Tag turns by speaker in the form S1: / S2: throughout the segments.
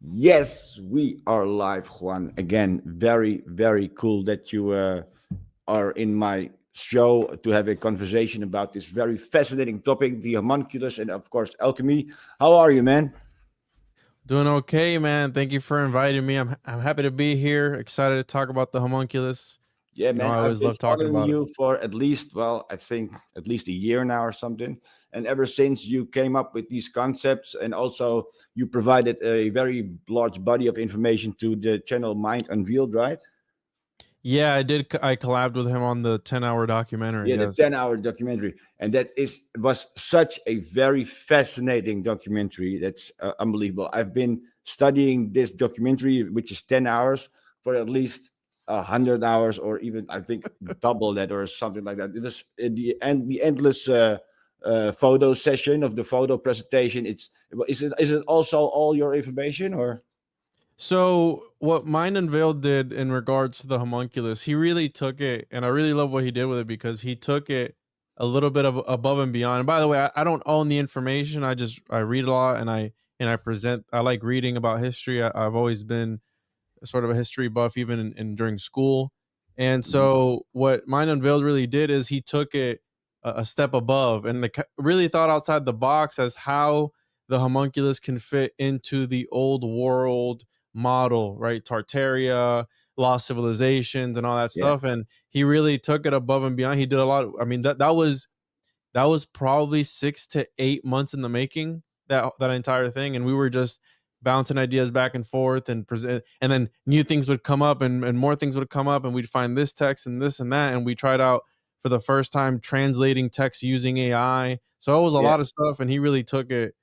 S1: Yes, we are live, Juan. Again, very, very cool that you are in my show to have a conversation about this very fascinating topic, the homunculus, and of course, alchemy. How are you, man?
S2: Doing okay, man. Thank you for inviting me. I'm happy to be here. Excited to talk about the homunculus.
S1: Yeah,
S2: I
S1: man, I've
S2: always
S1: been
S2: love talking
S1: following
S2: about it.
S1: you for at least, well, I think at least a year now or something. And ever since you came up with these concepts, and also you provided a very large body of information to the channel Mind Unveiled, right?
S2: Yeah, I did. I collabed with him on the 10-hour documentary.
S1: Yeah, the
S2: Yes.
S1: 10-hour documentary. And that was such a very fascinating documentary. That's unbelievable. I've been studying this documentary, which is 10 hours, for at least 100 hours, or even I think double that or something like that. It was the endless photo session of the photo presentation. Is it also all your information, or?
S2: So what Mind Unveiled did in regards to the homunculus, he really took it, and I really love what he did with it because he took it a little bit of above and beyond. And by the way, I don't own the information. I read a lot and I present. I like reading about history. I've always been sort of a history buff, even in during school. And
S1: Mhm.
S2: so, what Mind Unveiled really did is he took it a step above and really thought outside the box as how the homunculus can fit into the old world model, right? Tartaria, lost civilizations, and all that
S1: Yeah.
S2: stuff. And he really took it above and beyond. He did a lot. I mean, that was probably 6 to 8 months in the making, that entire thing, and we were just bouncing ideas back and forth and present, and then new things would come up and more things would come up, and we'd find this text and this and that, and we tried out for the first time translating text using AI. So it was a
S1: Yeah.
S2: lot of stuff, and he really took it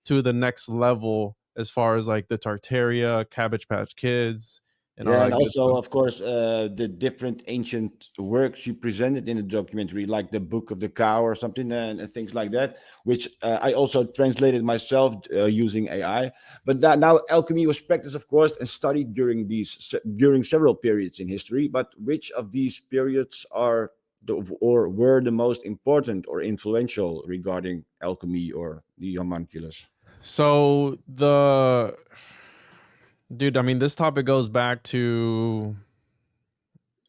S2: to the next level as far as like the Tartaria, Cabbage Patch Kids, and all
S1: Yeah, and
S2: that good
S1: also,
S2: stuff.
S1: of course, the different ancient works you presented in the documentary, like the Book of the Cow or something, and things like that, which I also translated myself using AI. But that now alchemy was practiced, of course, and studied during several periods in history. But which of these periods or were the most important or influential regarding alchemy or the homunculus?
S2: So the dude, I mean, this topic goes back to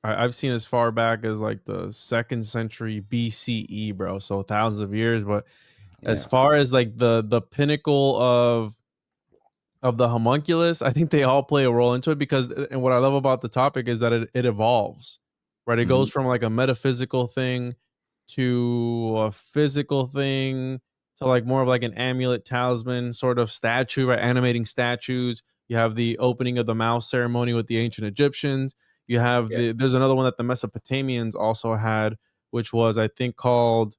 S2: I've seen as far back as like the second century BCE, bro. So thousands of years. But as
S1: Yeah.
S2: far as like the pinnacle of the homunculus, I think they all play a role into it because and what I love about the topic is that it evolves, right? It
S1: Hmm.
S2: goes from like a metaphysical thing to a physical thing to like more of like an amulet talisman sort of statue, right? Animating statues. You have the opening of the mouth ceremony with the ancient Egyptians. You have there's another one that the Mesopotamians also had, which was I think called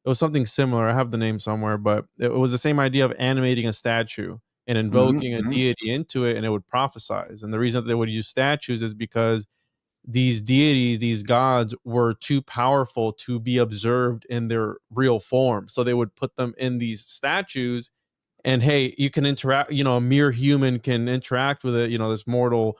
S2: it was something similar. I have the name somewhere, but it was the same idea of animating a statue and invoking a
S1: Hmm.
S2: deity into it, and it would prophesize. And the reason that they would use statues is because these deities, these gods, were too powerful to be observed in their real form. So they would put them in these statues, and hey, you can interact, a mere human can interact with it, this mortal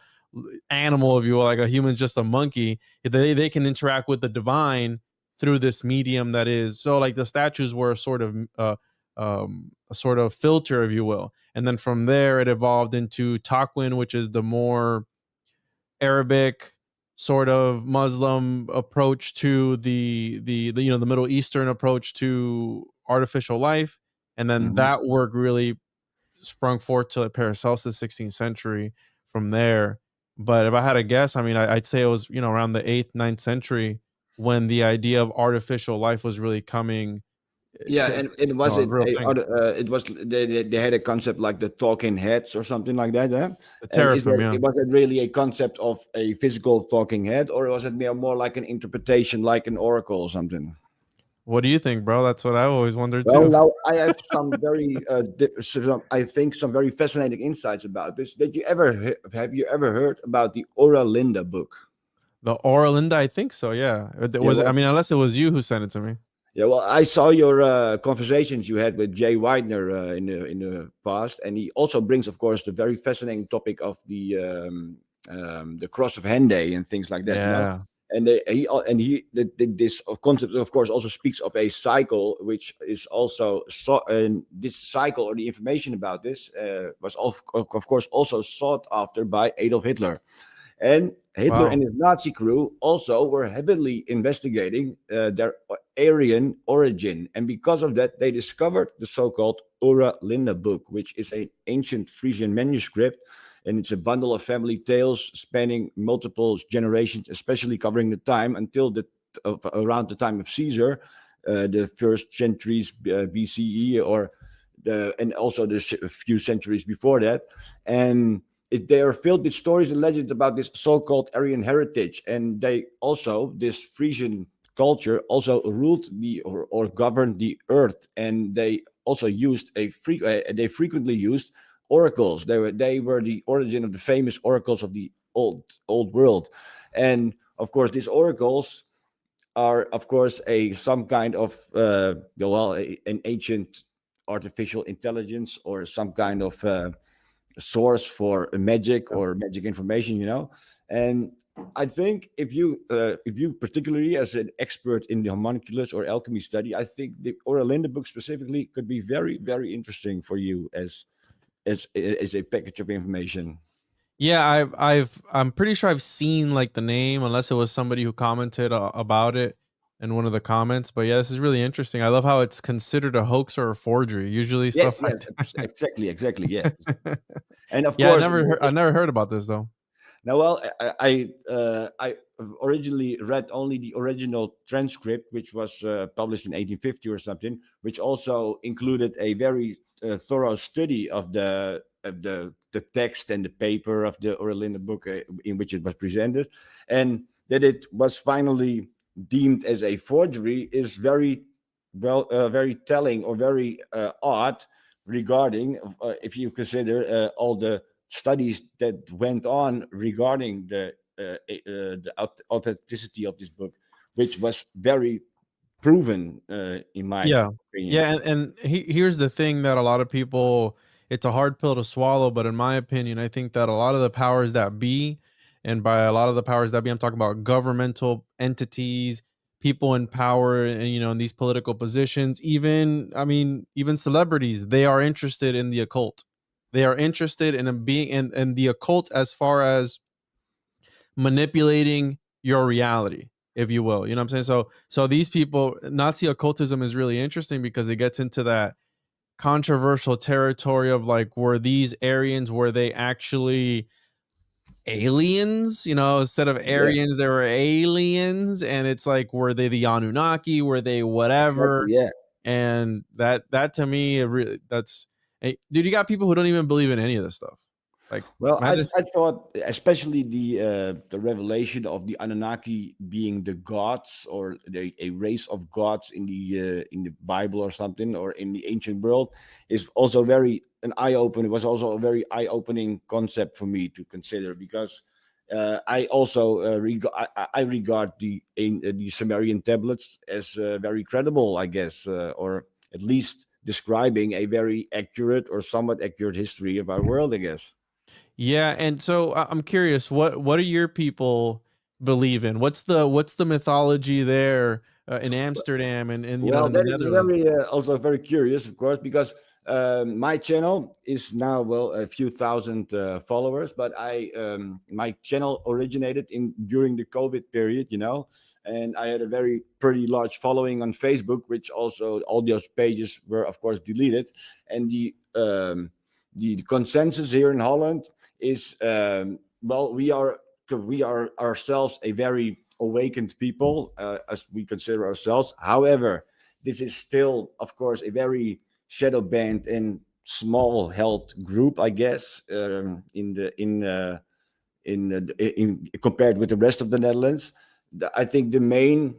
S2: animal, if you will, like a human's just a monkey. They can interact with the divine through this medium that is so like the statues were a sort of filter, if you will. And then from there it evolved into Takwin, which is the more Arabic sort of Muslim approach to the Middle Eastern approach to artificial life, and then
S1: Hmm.
S2: that work really sprung forth to Paracelsus 16th century from there. But if I had to guess, I mean, I'd say it was around the 8th, 9th century when the idea of artificial life was really coming
S1: Yeah,
S2: to
S1: and it was
S2: a
S1: it
S2: real
S1: a
S2: thing.
S1: other it was they had a concept like the talking heads or something like that, yeah?
S2: The
S1: And
S2: teraphim, yeah.
S1: was it really a concept of a physical talking head, or was it more like an interpretation, like an oracle or something?
S2: What do you think, bro? That's what I always wondered
S1: Well,
S2: too.
S1: now I have some very, I think, some very fascinating insights about this. Have you ever heard about the Ora Linda book?
S2: The Oralinda, I think so. Yeah, it
S1: Yeah,
S2: was. I
S1: well,
S2: mean, unless it was you who sent it to me.
S1: yeah, well, I saw your conversations you had with Jay Widener in the past, and he also brings, of course, the very fascinating topic of the cross of Henday and things like that.
S2: Yeah.
S1: And this concept, of course, also speaks of a cycle, which is also and this cycle, or the information about this, was of course also sought after by Adolf Hitler. And Hitler
S2: Wow.
S1: and his Nazi crew also were heavily investigating their Aryan origin. And because of that, they discovered the so called Ura Linda book, which is an ancient Frisian manuscript. And it's a bundle of family tales spanning multiple generations, especially covering the time until around the time of Caesar, the first centuries BCE, and also the few centuries before that. And they are filled with stories and legends about this so-called Aryan heritage, and this Frisian culture also ruled or governed the earth, and they also they frequently used oracles. They were the origin of the famous oracles of the old world, and of course these oracles are of course some kind of an ancient artificial intelligence, or some kind of source for magic or magic information. And I think if you particularly as an expert in the homunculus or alchemy study, I think the Oralinda book specifically could be very, very interesting for you as a package of information.
S2: Yeah, I'm pretty sure I've seen like the name, unless it was somebody who commented about it in one of the comments. But yeah, this is really interesting. I love how it's considered a hoax or a forgery. Usually stuff
S1: Yes,
S2: like
S1: yes, exactly, yeah.
S2: that.
S1: And of
S2: Yeah,
S1: course,
S2: I never heard about this though.
S1: now, well, I originally read only the original transcript, which was published in 1850 or something, which also included a very thorough study of the text and the paper of the Oralinda book, in which it was presented, and that it was finally deemed as a forgery is very telling, or very odd, regarding if you consider all the studies that went on regarding the authenticity of this book, which was very proven, in my
S2: Yeah.
S1: opinion.
S2: Yeah, and here's the thing that a lot of people, it's a hard pill to swallow, but in my opinion, I think that a lot of the powers that be, and by a lot of the powers that be, I'm talking about governmental entities, people in power, and in these political positions, even I mean, even celebrities, they are interested in the occult. They are interested in being in the occult as far as manipulating your reality, if you will. You know what I'm saying? So these people, Nazi occultism is really interesting because it gets into that controversial territory of like, were these Aryans, were they actually aliens? Instead of
S1: Yeah,
S2: Aryans, there were aliens, and it's like, were they the Anunnaki? Were they
S1: exactly.
S2: whatever?
S1: Yeah.
S2: And that to me, that's dude, you got people who don't even believe in any of this stuff. Like,
S1: Well, I
S2: imagine.
S1: I thought, especially the revelation of the Anunnaki being the gods, or a race of gods in the Bible or something, or in the ancient world, is also very an eye opener. It was also a very eye opening concept for me to consider, because I also I regard the Sumerian tablets as very credible, I guess, or at least describing a very accurate or somewhat accurate history of our world, I guess.
S2: Yeah, and so I'm curious, what do your people believe in? What's the mythology there in Amsterdam and
S1: Well,
S2: in the
S1: that is
S2: Netherlands?
S1: very also very curious, of course, because my channel is now, well, a few thousand followers, but my channel originated in during the COVID period, and I had a very pretty large following on Facebook, which also all those pages were, of course, deleted, and the consensus here in Holland is, well, we are ourselves a very awakened people, as we consider ourselves. However, this is still, of course, a very shadow band and small held group, I guess, in compared with the rest of the Netherlands. I think the main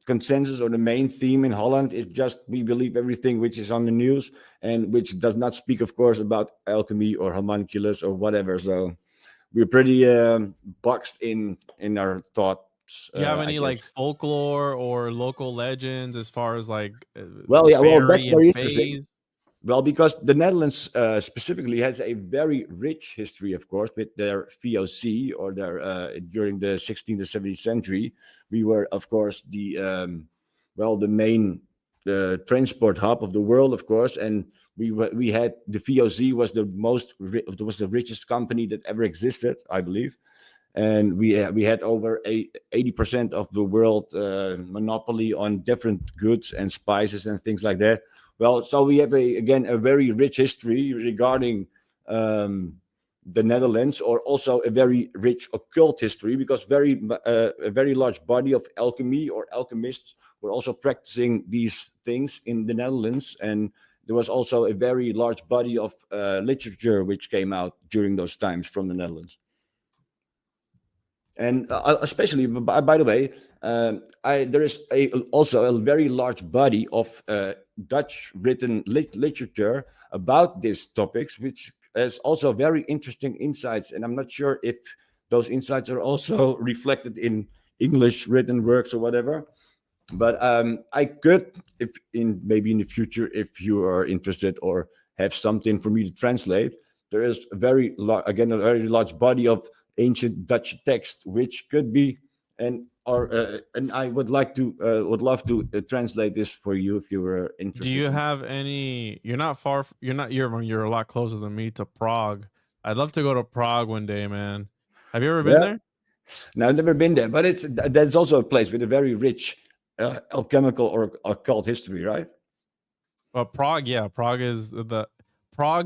S1: consensus, or the main theme in Holland, is just we believe everything which is on the news, and which does not speak, of course, about alchemy or homunculus or whatever. So we're pretty boxed in our thoughts,
S2: You have
S1: I
S2: any like
S1: guess.
S2: folklore or local legends as far as like
S1: Well, yeah, well, that's
S2: fairy and
S1: very interesting.
S2: phase?
S1: Well, because the Netherlands specifically has a very rich history, of course, with their VOC or their during the 16th to 17th century. We were, of course, the main transport hub of the world, of course, and we had the VOC was was the richest company that ever existed, I believe, and we had over 80% of the world monopoly on different goods and spices and things like that. Well, so we have a very rich history regarding the Netherlands, or also a very rich occult history, because a very large body of alchemy or alchemists were also practicing these things in the Netherlands, and there was also a very large body of literature which came out during those times from the Netherlands. And especially, by the way, there is also a very large body of Dutch written literature about these topics, which has also very interesting insights. And I'm not sure if those insights are also reflected in English written works or whatever. But I could, if maybe in the future, if you are interested or have something for me to translate, there is a very large body of ancient Dutch text, which could be and I would love to translate this for you if you were interested.
S2: Do you have any? You're not far. You're a lot closer than me to Prague. I'd love to go to Prague one day, man. Have you ever been there?
S1: No, I've never been there, but that's also a place with a very rich alchemical or occult history, right?
S2: But Prague, yeah, Prague.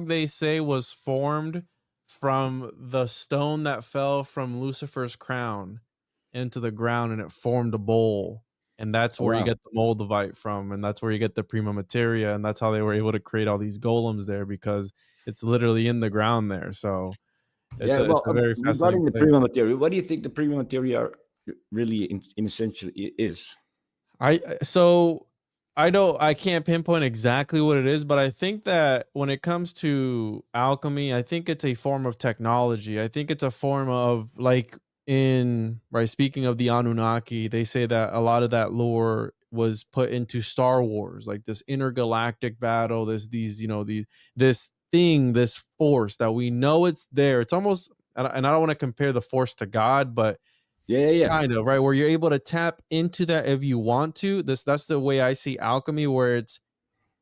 S2: They say was formed from the stone that fell from Lucifer's crown into the ground, and it formed a bowl, and that's
S1: Oh,
S2: where you
S1: wow.
S2: get the Moldavite from, and that's where you get the prima materia, and that's how they were able to create all these golems there, because it's literally in the ground there. So it's
S1: Yeah, well,
S2: a very fascinating
S1: regarding the
S2: place.
S1: prima materia, what do you think the prima materia really in essentially is?
S2: I can't pinpoint exactly what it is, but I think that when it comes to alchemy, I think it's a form of technology. I think it's a form of, like, in right, speaking of the Anunnaki, they say that a lot of that lore was put into Star Wars, like this intergalactic battle, this thing, this force that we know it's there. It's almost, and I don't want to compare the force to God, but
S1: Yeah.
S2: kind of, right, where you're able to tap into that if you want to. That's the way I see alchemy, where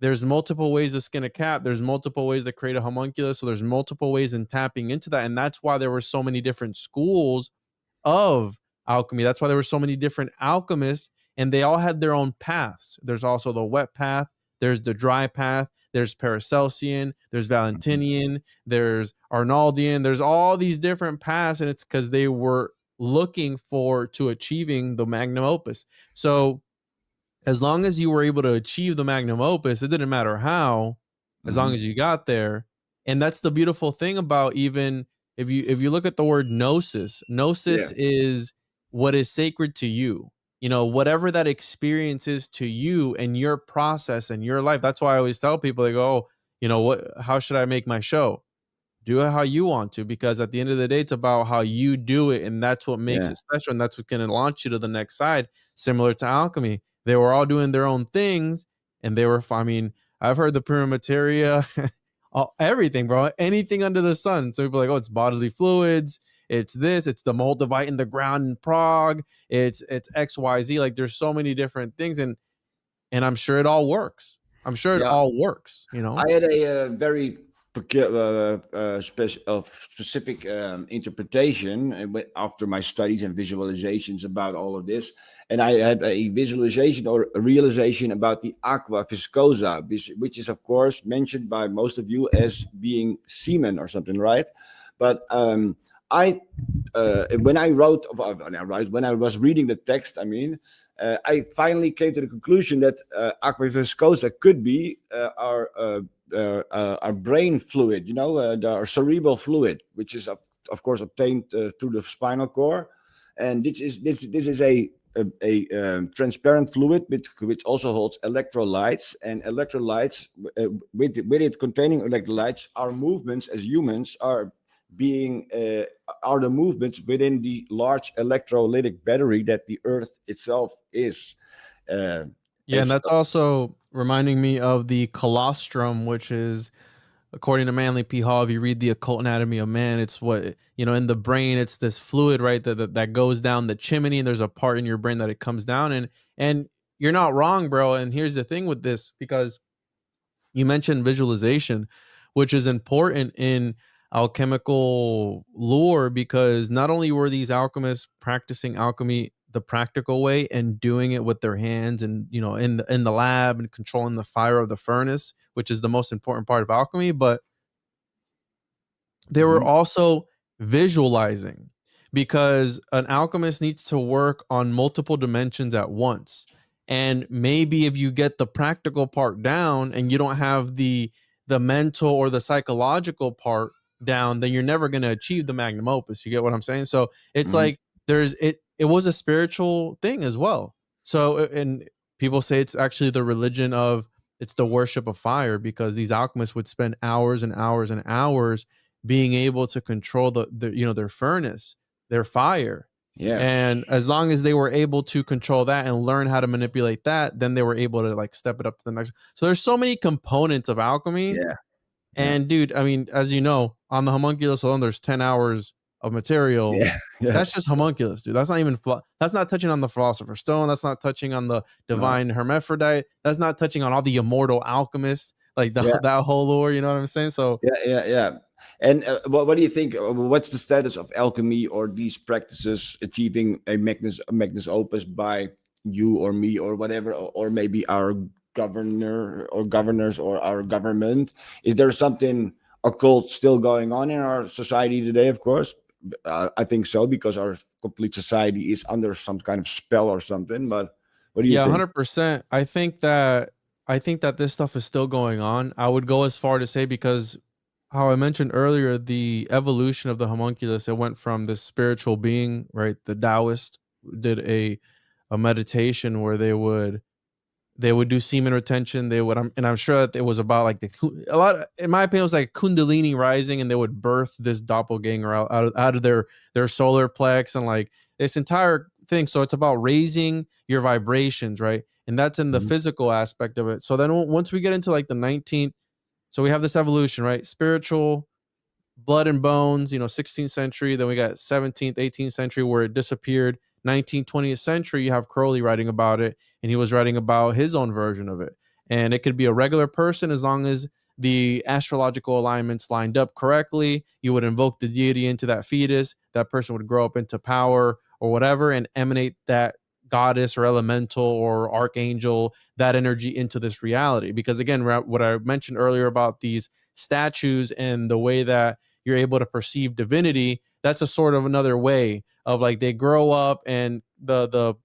S2: there's multiple ways to skin a cat, there's multiple ways to create a homunculus, so there's multiple ways in tapping into that, and that's why there were so many different schools of alchemy. That's why there were so many different alchemists, and they all had their own paths. There's also the wet path, there's the dry path, there's Paracelsian, there's Valentinian, there's Arnaldian, there's all these different paths, and it's because they were looking to achieving the magnum opus. So as long as you were able to achieve the magnum opus, it didn't matter how, as long as you got there. And that's the beautiful thing about, even if you look at the word gnosis,
S1: Yeah.
S2: is what is sacred to you. Whatever that experience is to you and your process and your life. That's why I always tell people, they go, how should I make my show? Do it how you want to, because at the end of the day, it's about how you do it, and that's what makes
S1: Yeah.
S2: it special, and that's what's going to launch you to the next side. Similar to alchemy, they were all doing their own things, and they were. I mean, I've heard the prima materia, everything, bro, anything under the sun. So people are like, oh, it's bodily fluids, it's this, it's the Moldavite in the ground in Prague, it's XYZ. Like, there's so many different things, and I'm sure it all works. I'm sure it
S1: Yeah.
S2: all works.
S1: I had a very specific interpretation after my studies and visualizations about all of this. And I had a visualization or a realization about the aqua viscosa, which is, of course, mentioned by most of you as being semen or something, right? But when I was reading the text, I finally came to the conclusion that aqua viscosa could be our brain fluid, our cerebral fluid, which is of course obtained through the spinal cord, and this is a transparent fluid which also holds electrolytes, and electrolytes with it containing electrolytes, our movements as humans are the movements within the large electrolytic battery that the Earth itself is.
S2: Yeah, and that's also reminding me of the colostrum, which is, according to Manly P. Hall, if you read the Occult Anatomy of Man, it's what, in the brain, it's this fluid, right, that goes down the chimney, and there's a part in your brain that it comes down, and you're not wrong, bro. And here's the thing with this, because you mentioned visualization, which is important in alchemical lore, because not only were these alchemists practicing alchemy the practical way and doing it with their hands, and in the lab and controlling the fire of the furnace, which is the most important part of alchemy, but they were
S1: Mhm.
S2: also visualizing, because an alchemist needs to work on multiple dimensions at once. And maybe if you get the practical part down and you don't have the mental or the psychological part down, then you're never going to achieve the magnum opus. You get what I'm saying? So it's
S1: Mhm.
S2: like it was a spiritual thing as well. So, and people say it's actually the religion of, it's the worship of fire, because these alchemists would spend hours and hours and hours being able to control their furnace, their fire.
S1: Yeah.
S2: And as long as they were able to control that and learn how to manipulate that, then they were able to like step it up to the next. So there's so many components of alchemy.
S1: Yeah. Yeah.
S2: And dude, I mean, as you know, on the homunculus alone, there's 10 hours of material.
S1: Yeah. Yeah.
S2: That's just homunculus, dude. That's not even that's not touching on the philosopher's stone. That's not touching on the
S1: No.
S2: divine hermaphrodite. That's not touching on all the immortal alchemists, like
S1: Yeah.
S2: that whole lore. You know what I'm saying? So
S1: Yeah. Yeah. Yeah. And what do you think? What's the status of alchemy or these practices achieving a magnus opus by you or me or whatever, or maybe our governor or governors or our government? Is there something occult still going on in our society today? Of course, I think so, because our complete society is under some kind of spell or something. But what do you
S2: yeah,
S1: think?
S2: 100%. I think that this stuff is still going on. I would go as far to say, because how I mentioned earlier, the evolution of the homunculus, it went from this spiritual being, right? The Taoist did a meditation where they would do semen retention. They would, and I'm sure that it was about like a lot. In my opinion, it was like Kundalini rising, and they would birth this doppelganger out of their solar plex, and like this entire thing. So it's about raising your vibrations, right? And that's in the
S1: Mhm.
S2: physical aspect of it. So then once we get into like the 19th, so we have this evolution, right? Spiritual, blood and bones, 16th century. Then we got 17th, 18th century where it disappeared. 19th, 20th century, you have Crowley writing about it, and he was writing about his own version of it. And it could be a regular person, as long as the astrological alignments lined up correctly. You would invoke the deity into that fetus. That person would grow up into power or whatever and emanate that goddess or elemental or archangel, that energy into this reality. Because again, what I mentioned earlier about these statues and the way that you're able to perceive divinity, that's a sort of another way of like they grow up, and the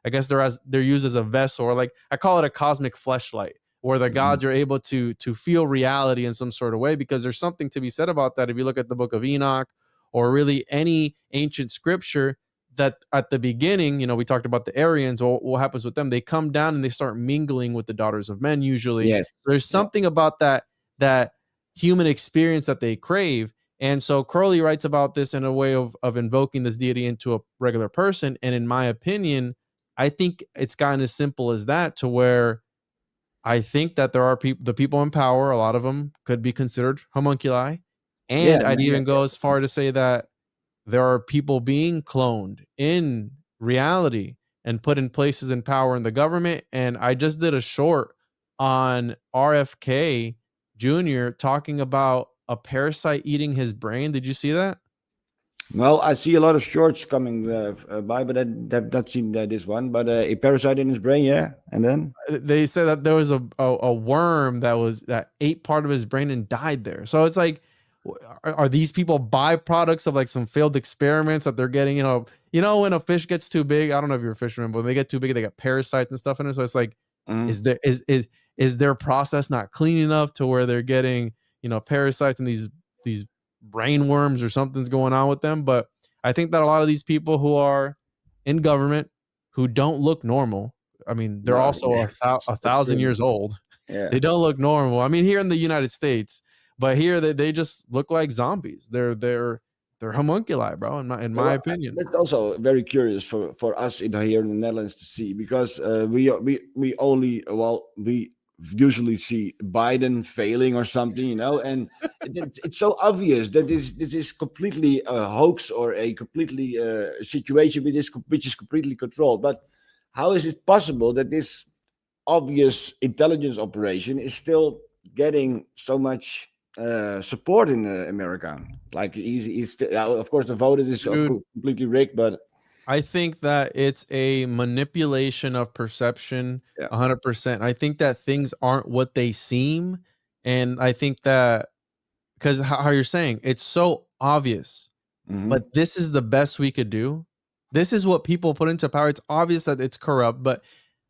S2: I guess they're used as a vessel, or like I call it a cosmic fleshlight, where the
S1: Mhm.
S2: gods are able to feel reality in some sort of way. Because there's something to be said about that. If you look at the book of Enoch, or really any ancient scripture, that at the beginning, we talked about the Aryans. What happens with them? They come down and they start mingling with the daughters of men. Usually,
S1: Yes.
S2: there's
S1: Yeah.
S2: something about that human experience that they crave. And so Crowley writes about this in a way of invoking this deity into a regular person. And in my opinion, I think it's gotten as simple as that, to where I think that there are the people in power, a lot of them could be considered homunculi.
S1: Yeah.
S2: And
S1: No,
S2: I'd
S1: yeah.
S2: even go as far to say that there are people being cloned in reality and put in places in power in the government. And I just did a short on RFK Jr. talking about a parasite eating his brain. Did you see that?
S1: Well, I see a lot of shorts coming by, but I have not seen this one. But a parasite in his brain, yeah. And then,
S2: They said that there was a worm that ate part of his brain and died there. So it's like, are these people byproducts of like some failed experiments that they're getting? When a fish gets too big, I don't know if you're a fisherman, but when they get too big, they got parasites and stuff in it. So it's like,
S1: Mhm.
S2: is their process not clean enough to where they're getting parasites and these brain worms, or something's going on with them? But I think that a lot of these people who are in government, who don't look normal. I mean, they're
S1: No,
S2: also a
S1: that's
S2: thousand
S1: true.
S2: years old.
S1: Yeah.
S2: They don't look normal. I mean, here in the United States, but here they just look like zombies. They're homunculi, bro. In
S1: Yeah,
S2: my
S1: well,
S2: opinion.
S1: that's also very curious for us here in the Netherlands to see, because we only, well, we usually see Biden failing or something, and it's so obvious that this is completely a hoax or a completely situation which is completely controlled. But how is it possible that this obvious intelligence operation is still getting so much support in America? Like, of course, the vote is
S2: Dude,
S1: completely rigged, but
S2: I think that it's a manipulation of perception
S1: yeah.
S2: 100%. I think that things aren't what they seem. And I think that because how you're saying it's so obvious,
S1: Hmm.
S2: but this is the best we could do. This is what people put into power. It's obvious that it's corrupt, but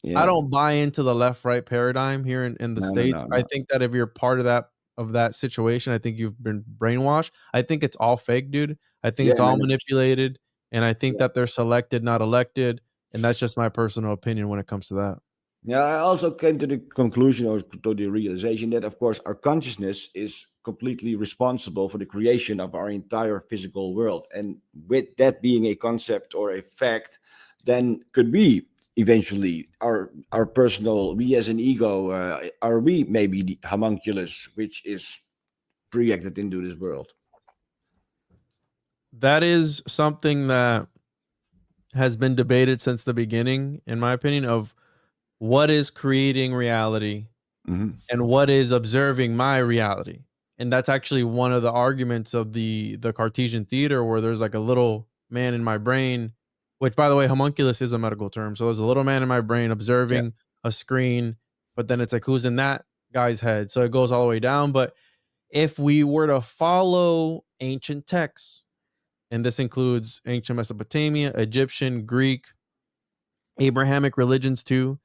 S2: I
S1: Yeah.
S2: don't buy into the left right paradigm here in the
S1: No, no,
S2: States.
S1: no,
S2: I
S1: no.
S2: think that if you're part of that situation, I think you've been brainwashed. I think it's all fake, dude. I think it's
S1: Yeah,
S2: all
S1: man.
S2: manipulated, and I think
S1: Yeah.
S2: that they're selected, not elected, and that's just my personal opinion when it comes to that.
S1: Yeah, I also came to the conclusion or to the realization that, of course, our consciousness is completely responsible for the creation of our entire physical world. And with that being a concept or a fact, then could we eventually, our personal, we as an ego, are we maybe the homunculus, which is projected into this world?
S2: That is something that has been debated since the beginning, in my opinion, of what is creating reality
S1: Hmm.
S2: and what is observing my reality. And that's actually one of the arguments of the Cartesian theater, where there's like a little man in my brain, which, by the way, homunculus is a medical term. So there's a little man in my brain
S1: Yeah.
S2: observing a screen, but then it's like, who's in that guy's head? So it goes all the way down. But if we were to follow ancient texts, and this includes ancient Mesopotamia, Egyptian, Greek, Abrahamic religions too,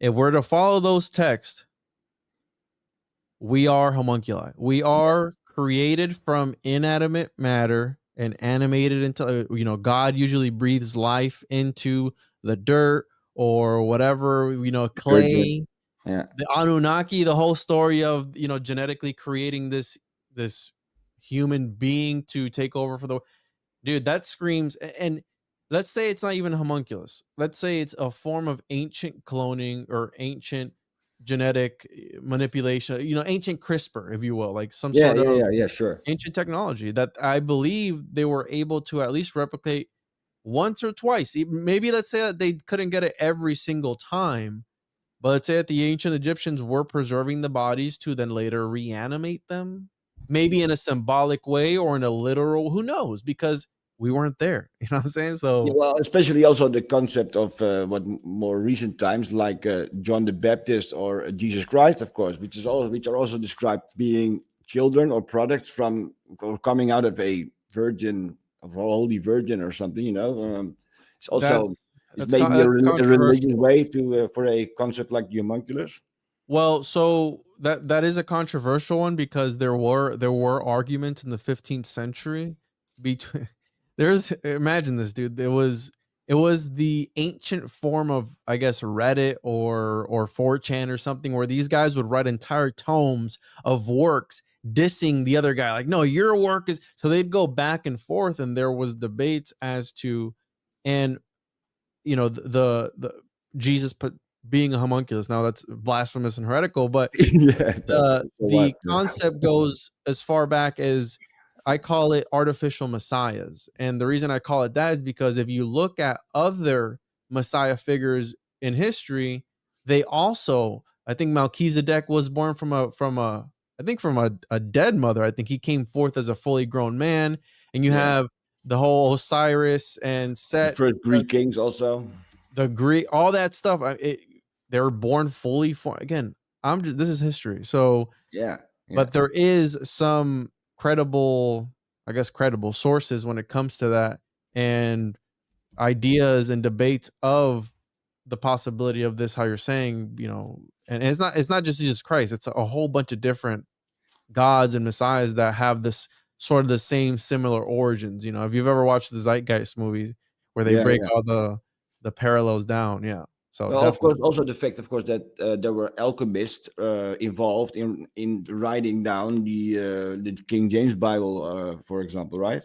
S2: if we're to follow those texts, we are homunculi. We are created from inanimate matter and animated into, God usually breathes life into the dirt or whatever,
S1: Virgin.
S2: clay.
S1: Yeah.
S2: The Anunnaki, the whole story of, genetically creating this human being to take over for the dude, that screams. And let's say it's not even homunculus. Let's say it's a form of ancient cloning or ancient genetic manipulation, ancient CRISPR, if you will, like some
S1: Yeah.
S2: sort
S1: Yeah.
S2: of
S1: Yeah. Yeah. Sure.
S2: ancient technology that I believe they were able to at least replicate once or twice. Maybe let's say that they couldn't get it every single time, but let's say that the ancient Egyptians were preserving the bodies to then later reanimate them, maybe in a symbolic way or in a literal, who knows? Because we weren't there. You know what I'm saying?
S1: Yeah,
S2: So
S1: well, especially also the concept of more recent times, like John the Baptist or Jesus Christ, of course, which are also described being children or products from or coming out of a virgin, of a holy virgin or something. It's also
S2: that's
S1: it's
S2: that's con-
S1: maybe
S2: that's
S1: a religious
S2: controversial.
S1: way to for a concept like the homunculus.
S2: Well, so that is a controversial one because there were arguments in the 15th century between there's imagine this, dude. It was the ancient form of, I guess, Reddit or 4chan or something, where these guys would write entire tomes of works dissing the other guy, like, no, your work is, so they'd go back and forth, and there was debates as to, and the Jesus put being a homunculus. Now that's blasphemous and heretical, but
S1: Yeah, that's
S2: the
S1: so what.
S2: the concept goes as far back as I call it artificial messiahs. And the reason I call it that is because if you look at other messiah figures in history, they also, I think Melchizedek was born from a dead mother. I think he came forth as a fully grown man. And you
S1: Yeah,
S2: have the whole Osiris and
S1: the
S2: Set,
S1: first Greek kings also.
S2: the Greek, all that stuff. They were born fully formed. Again, this is history. So,
S1: Yeah, yeah.
S2: but there is some credible, I guess, credible sources when it comes to that, and ideas and debates of the possibility of this. How you're saying, and it's not just Jesus Christ. It's a whole bunch of different gods and messiahs that have this sort of the same similar origins. If you've ever watched the Zeitgeist movies where they
S1: Yeah,
S2: break
S1: yeah.
S2: all the parallels down, yeah. So
S1: Well, of
S2: definitely.
S1: course, also the fact, of course, that there were alchemists involved in writing down the King James Bible, for example, right?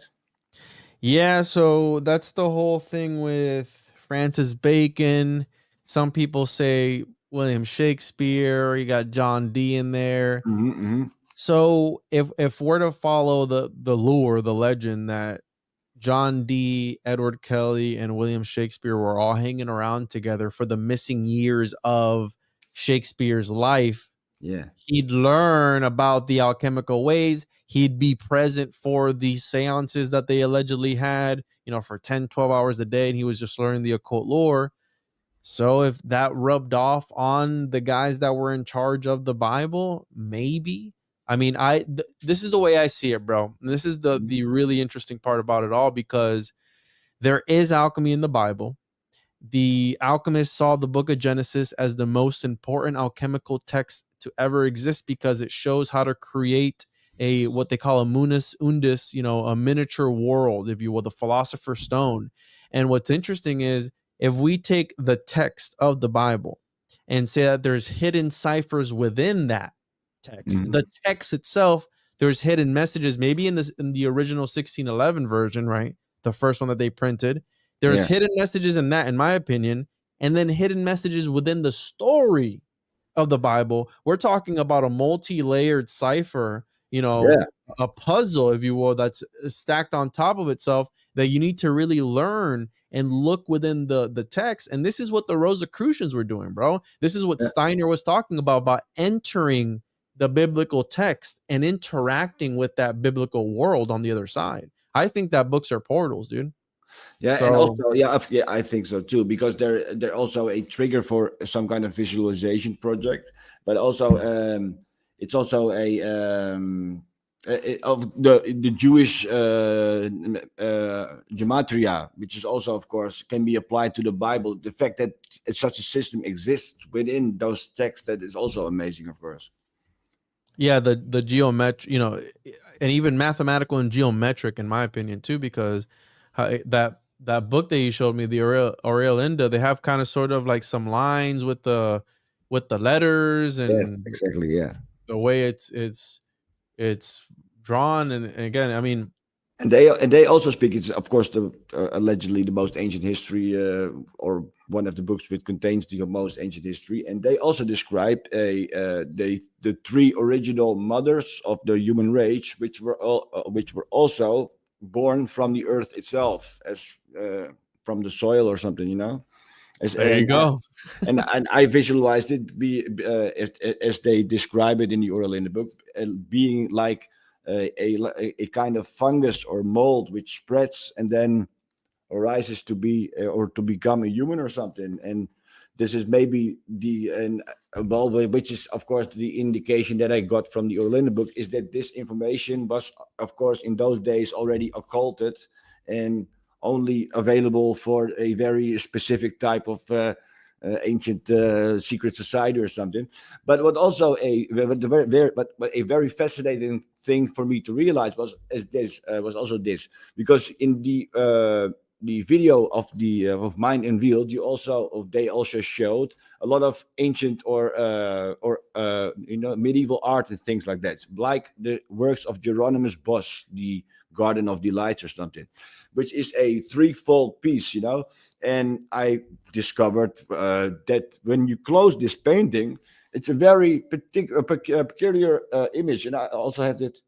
S2: Yeah, so that's the whole thing with Francis Bacon. Some people say William Shakespeare, you got John Dee in there.
S1: Mm-hmm.
S2: So if we're to follow the lore, the legend that John Dee, Edward Kelly, and William Shakespeare were all hanging around together for the missing years of Shakespeare's life,
S1: Yeah.
S2: he'd learn about the alchemical ways. He'd be present for these seances that they allegedly had, for 10, 12 hours a day. And he was just learning the occult lore. So if that rubbed off on the guys that were in charge of the Bible, maybe. I mean, this is the way I see it, bro. And this is the really interesting part about it all, because there is alchemy in the Bible. The alchemists saw the book of Genesis as the most important alchemical text to ever exist, because it shows how to create what they call a munus undis, a miniature world, if you will, the philosopher's stone. And what's interesting is, if we take the text of the Bible and say that there's hidden ciphers within that text, the text itself, there's hidden messages, maybe in the original 1611 version, right? The first one that they printed. There's hidden messages in that, in my opinion, and then hidden messages within the story of the Bible. We're talking about a multi-layered cipher, a puzzle, if you will, that's stacked on top of itself, that you need to really learn and look within the text. And this is what the Rosicrucians were doing, bro. This is what Steiner was talking about entering the biblical text and interacting with that biblical world on the other side. I think that books are portals, dude.
S1: Yeah,
S2: So,
S1: and also, I think so too, because they're also a trigger for some kind of visualization project, but also it's also of the Jewish gematria, which is also, of course, can be applied to the Bible. The fact that such a system exists within those texts, that is also amazing, of course.
S2: Yeah, the geometric, and even mathematical and geometric, in my opinion, too, because that book that you showed me, the Aureolinda, they have kind of sort of like some lines with the letters, and
S1: Yes, exactly. Yeah,
S2: the way it's drawn, and again, I mean,
S1: and they also speak. It's, of course, allegedly the most ancient history, or one of the books which contains the most ancient history. And they also describe the three original mothers of the human race, which were also born from the earth itself, as from the soil or something,
S2: there you go.
S1: And I visualized it as they describe it in the oral in the book, being like a kind of fungus or mold which spreads and then arises to be or to become a human or something. And this is maybe which is, of course, the indication that I got from the Orlinda book, is that this information was, of course, in those days already occulted and only available for a very specific type of ancient secret society or something. But what also a very fascinating thing for me to realize was also this, because in the video of of Mind Unveiled, they also showed a lot of ancient or medieval art and things like that, like the works of Geronimus Bosch, the Garden of Delights or something, which is a threefold piece, and I discovered that when you close this painting, it's a very peculiar image, and I also have it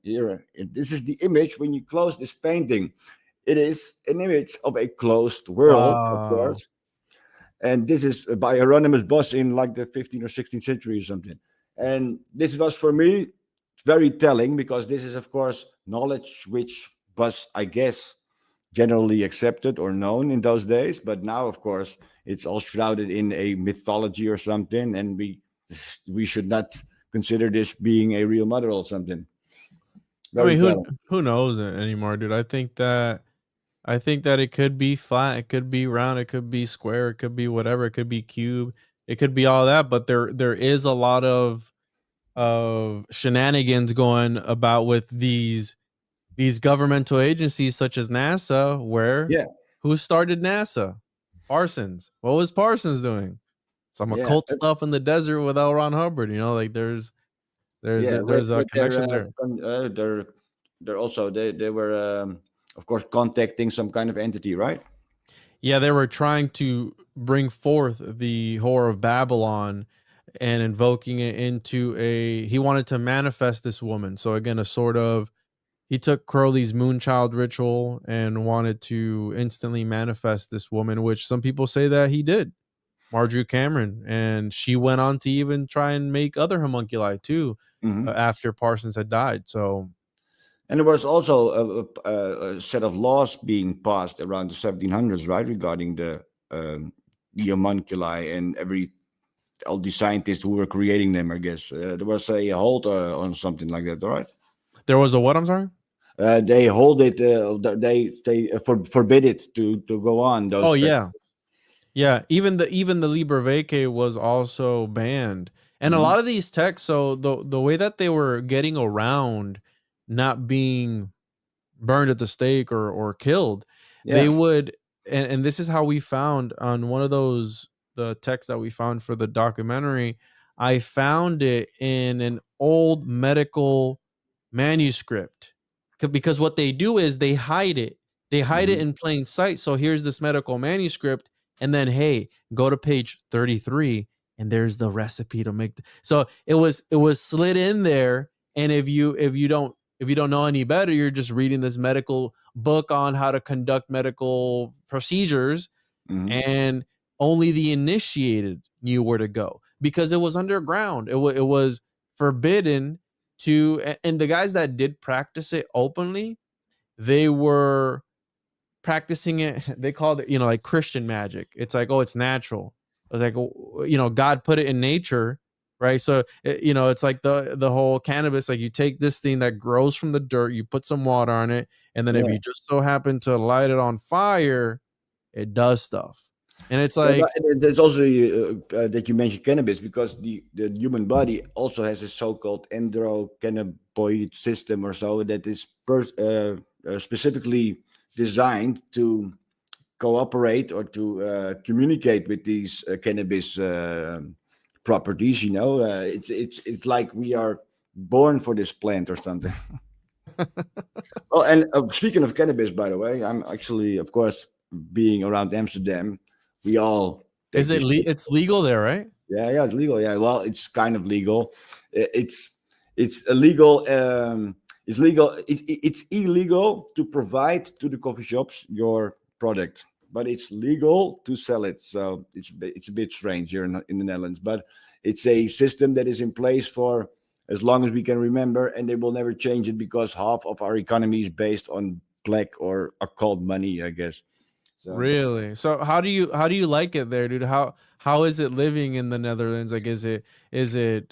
S1: here. This is the image when you close this painting. It is an image of a closed world, of
S2: Wow.
S1: course, and this is by Hieronymus Bosch in like the 15th or 16th century or something. And this was for me very telling, because this is, of course, knowledge which was, I guess, generally accepted or known in those days, but now, of course, it's all shrouded in a mythology or something, and we should not consider this being a real mother or something.
S2: I
S1: Very
S2: mean,
S1: telling.
S2: who knows anymore, dude? I think that it could be flat, it could be round, it could be square, it could be whatever, it could be cube, it could be all that, but there is a lot of shenanigans going about with these governmental agencies such as NASA, where
S1: Yeah,
S2: who started NASA? Parsons. What was Parsons doing? Some
S1: yeah,
S2: occult stuff in the desert with L. Ron Hubbard. Like
S1: yeah.
S2: there's a
S1: With their
S2: connection there.
S1: they're also they were of course contacting some kind of entity, right?
S2: Yeah, they were trying to bring forth the whore of Babylon and invoking it into he wanted to manifest this woman. So again, a sort of, he took Crowley's Moonchild ritual and wanted to instantly manifest this woman, which some people say that he did, Marjorie Cameron, and she went on to even try and make other homunculi too, after Parsons had died. So,
S1: and there was also a set of laws being passed around the 1700s, right, regarding the homunculi and all the scientists who were creating them. I guess there was a hold on something like that, right?
S2: there was a what? I'm sorry.
S1: They hold it. Forbid it to go on. Those
S2: Oh yeah, yeah. Even the Liber Vacae was also banned, and a lot of these texts. So the way that they were getting around not being burned at the stake or killed, they
S1: Yeah.
S2: would, and this is how we found on one of those, the text that we found for the documentary. I found it in an old medical manuscript, because what they do is they hide it, in plain sight. So here's this medical manuscript, and then hey, go to page 33 and there's the recipe to make so it was slid in there. And if you don't know any better, you're just reading this medical book on how to conduct medical procedures, and only the initiated knew where to go because it was underground. It was forbidden to, and the guys that did practice it openly, they were practicing it. They called it, like Christian magic. It's like, oh, it's natural. It's like, God put it in nature, right? So it's like the whole cannabis. Like, you take this thing that grows from the dirt, you put some water on it, and then if
S1: Yeah.
S2: you just so happen to light it on fire, it does stuff. And it's
S1: Yeah,
S2: like,
S1: there's also that you mentioned cannabis because the human body also has a so-called endocannabinoid system or so that is specifically designed to cooperate or to communicate with these cannabis properties. It's like we are born for this plant or something. Oh, and speaking of cannabis, by the way, I'm actually, of course, being around Amsterdam, we all take this.
S2: it's legal there, right?
S1: Yeah, it's legal. Yeah, well, it's kind of legal. It's illegal. It's legal. It's illegal to provide to the coffee shops your product, but it's legal to sell it. So it's a bit strange here in the Netherlands, but it's a system that is in place for as long as we can remember, and they will never change it because half of our economy is based on black or occult money, I guess. So
S2: Really? So how do you like it there, dude? How is it living in the Netherlands? Like, is it safe?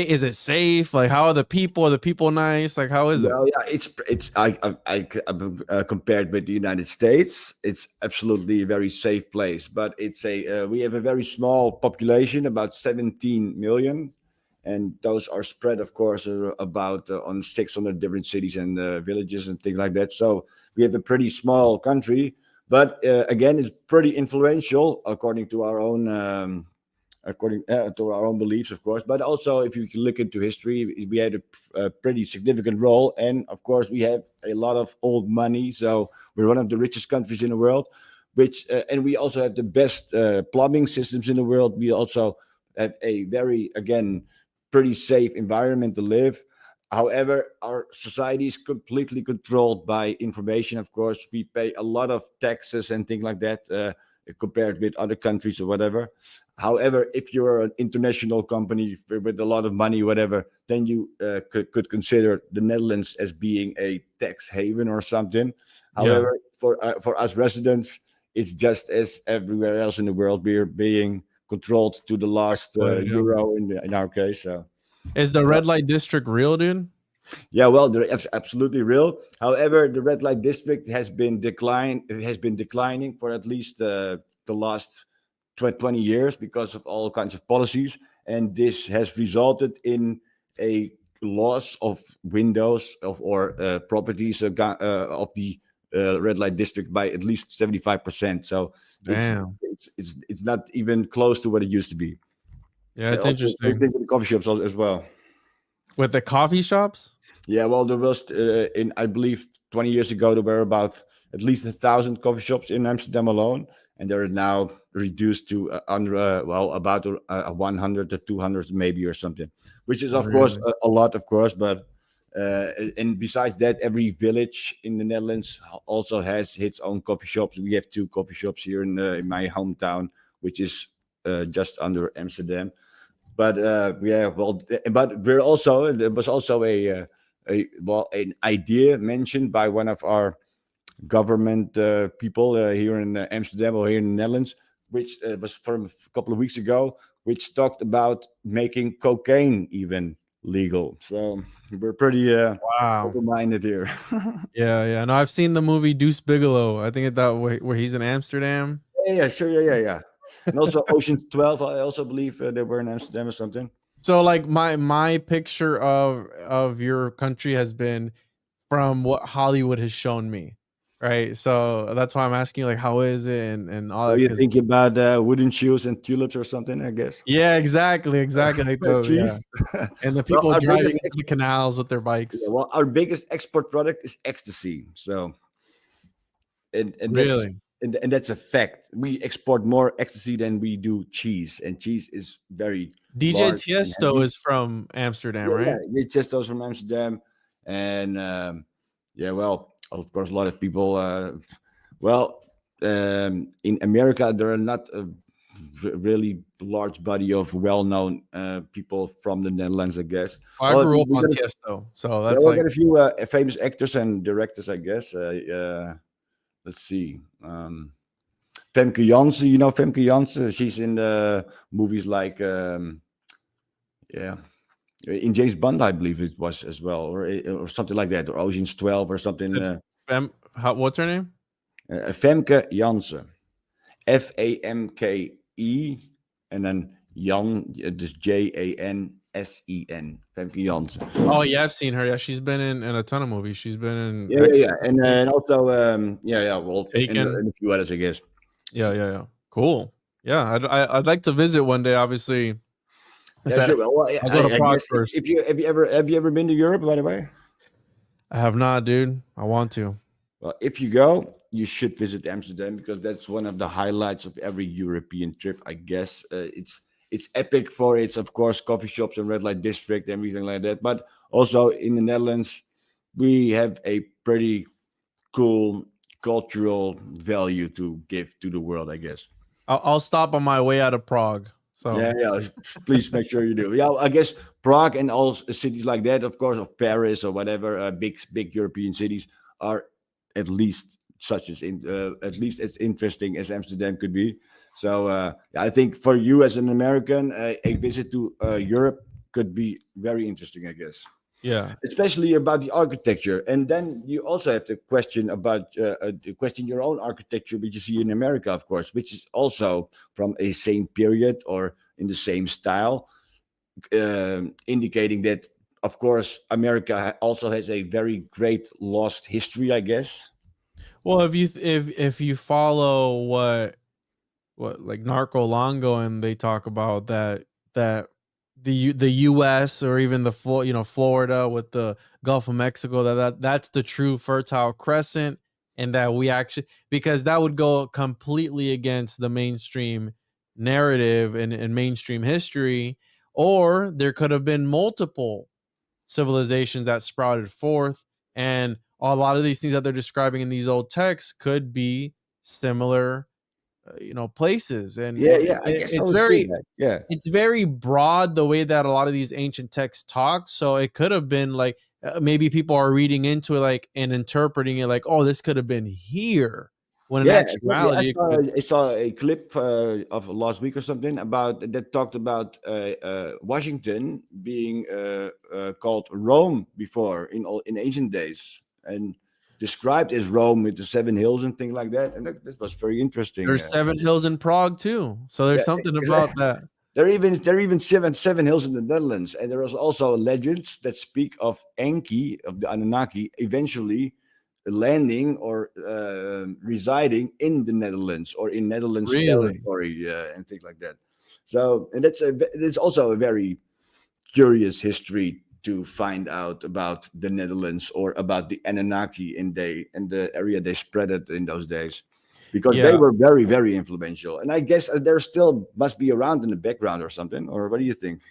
S2: Is it safe? Like, how are the people? Are the people nice? Like, how is it?
S1: well, yeah, it's compared with the United States, it's absolutely a very safe place. But it's we have a very small population, about 17 million, and those are spread, of course, about on 600 different cities and villages and things like that. So we have a pretty small country, but again, it's pretty influential according to our own. According to our own beliefs, of course, but also if you look into history, we had a pretty significant role, and of course, we have a lot of old money, so we're one of the richest countries in the world, which and we also have the best plumbing systems in the world. We also have a very, again, pretty safe environment to live. However, our society is completely controlled by information. Of course, we pay a lot of taxes and things like that compared with other countries or whatever. However, if you're an international company with a lot of money, whatever, then you could consider the Netherlands as being a tax haven or something.
S2: Yeah.
S1: However, for us residents, it's just as everywhere else in the world. We're being controlled to the last
S2: Right, yeah.
S1: euro in our case. So
S2: Is the red light district real, dude?
S1: yeah, well, they're absolutely real. However, the red light district has been declining for at least the last 20 years because of all kinds of policies, and this has resulted in a loss of windows or properties of the red light district by at least 75%. So it's
S2: Damn.
S1: it's not even close to what it used to be.
S2: Yeah, it's
S1: Also, I
S2: interesting.
S1: think with the coffee shops as well.
S2: With the coffee shops?
S1: Yeah, well, there was in I believe 20 years ago there were about at least 1,000 coffee shops in Amsterdam alone, and they're now reduced to under about 100 to 200 maybe or something, which is of course
S2: Really?
S1: a lot, of course. But and besides that, every village in the Netherlands also has its own coffee shops. We have two coffee shops here in my hometown, which is just under Amsterdam. But yeah, well, but we're also there was also an idea mentioned by one of our government people here in Amsterdam or here in the Netherlands, which was from a couple of weeks ago, which talked about making cocaine even legal. So we're pretty
S2: Wow.
S1: open-minded here.
S2: Yeah, yeah. No, I've seen the movie Deuce Bigelow. I think that where he's in Amsterdam.
S1: Yeah, sure, yeah. And also Ocean's 12, I also believe they were in Amsterdam or something.
S2: So like my picture of your country has been from what Hollywood has shown me, right? So that's why I'm asking you, like, how is it and all
S1: So
S2: that?
S1: you're
S2: Because
S1: thinking about wooden shoes and tulips or something, I guess.
S2: yeah, exactly. Like yeah,
S1: Cheese.
S2: and the
S1: Well,
S2: people
S1: our
S2: driving
S1: biggest
S2: into the canals with their
S1: yeah,
S2: bikes.
S1: well, our biggest export product is ecstasy. So and that's
S2: Really,
S1: and that's a fact. We export more ecstasy than we do cheese, and cheese is very
S2: DJ
S1: large and
S2: Tiesto
S1: heavy.
S2: is from Amsterdam,
S1: Yeah,
S2: right?
S1: it's just those from Amsterdam, and yeah, well, of course, a lot of people. Well, in America, there are not a really large body of well-known people from the Netherlands, I guess.
S2: Well, I
S1: Well,
S2: grew up
S1: we
S2: on
S1: got
S2: Tiesto, so
S1: yeah,
S2: that's
S1: we'll
S2: like
S1: get a few famous actors and directors, I guess. Let's see. Femke Janssen, you know Femke Janssen? She's in the movies like, yeah, in James Bond, I believe it was as well, or something like that, or Ocean's 12 or something.
S2: said what's her name?
S1: Femke Janssen. Famke, and then Jan, just Jansen. Femke Janssen.
S2: Oh yeah, I've seen her. Yeah, she's been in a ton of movies. She's been in
S1: Yeah. And also, yeah, well,
S2: Taken.
S1: and a few others, I guess.
S2: Yeah. Cool. Yeah, I'd like to visit one day. Obviously, I
S1: Yeah,
S2: said
S1: sure. Well,
S2: I'll go to
S1: I
S2: Prague
S1: guess
S2: first.
S1: if you have you ever been to Europe, by the way?
S2: I have not, dude. I want to.
S1: Well, if you go, you should visit Amsterdam because that's one of the highlights of every European trip, I guess. It's epic for its, of course, coffee shops and red light district and everything like that. But also in the Netherlands, we have a pretty cool cultural value to give to the world, I guess.
S2: I'll stop on my way out of Prague. So
S1: Yeah. Please make sure you do. Yeah, I guess Prague and all cities like that, of course, of Paris or whatever, big European cities are at least at least as interesting as Amsterdam could be. So I think for you as an American, a visit to Europe could be very interesting, I guess,
S2: yeah.
S1: especially about the architecture. And then you also have to question about question your own architecture, which you see in America, of course, which is also from a same period or in the same style, indicating that, of course, America also has a very great lost history, I guess.
S2: Well, if you follow what like Narco Longo and they talk about that the U.S. or even Florida with the Gulf of Mexico that's the true Fertile Crescent, and that we actually, because that would go completely against the mainstream narrative and mainstream history, or there could have been multiple civilizations that sprouted forth, and a lot of these things that they're describing in these old texts could be similar places, and
S1: Yeah, I guess
S2: it's
S1: so too.
S2: very
S1: Like, yeah,
S2: broad the way that a lot of these ancient texts talk. So it could have been like, maybe people are reading into it like and interpreting it like, oh, this could have been here, when in
S1: yeah, exactly.
S2: actuality it could.
S1: I saw a clip of last week or something about that talked about Washington being called Rome before in ancient days and described as Rome with the seven hills and things like that. And that was very interesting.
S2: There's seven hills in Prague too, so there's
S1: Yeah,
S2: something about
S1: exactly.
S2: that.
S1: There are even seven hills in the Netherlands, and there is also legends that speak of Enki of the Anunnaki eventually landing or residing in the Netherlands or in Netherlands
S2: Really?
S1: territory and things like that. So, and it's also a very curious history to find out about the Netherlands or about the Anunnaki in the area they spread it in those days, because they
S2: Yeah.
S1: were very, very influential. And I guess they're still must be around in the background or something. Or what do you think?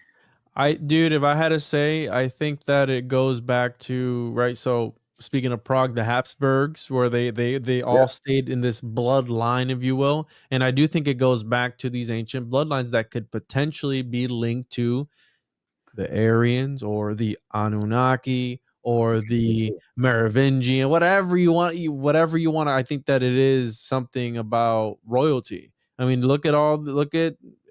S2: Dude, if I had to say, I think that it goes back to, right. So speaking of Prague, the Habsburgs, where they
S1: Yeah,
S2: all stayed in this bloodline, if you will. And I do think it goes back to these ancient bloodlines that could potentially be linked to the Aryans or the Anunnaki or
S1: me
S2: the
S1: too.
S2: Merovingian, whatever you want, whatever you want. I think that it is something about royalty. I mean, look at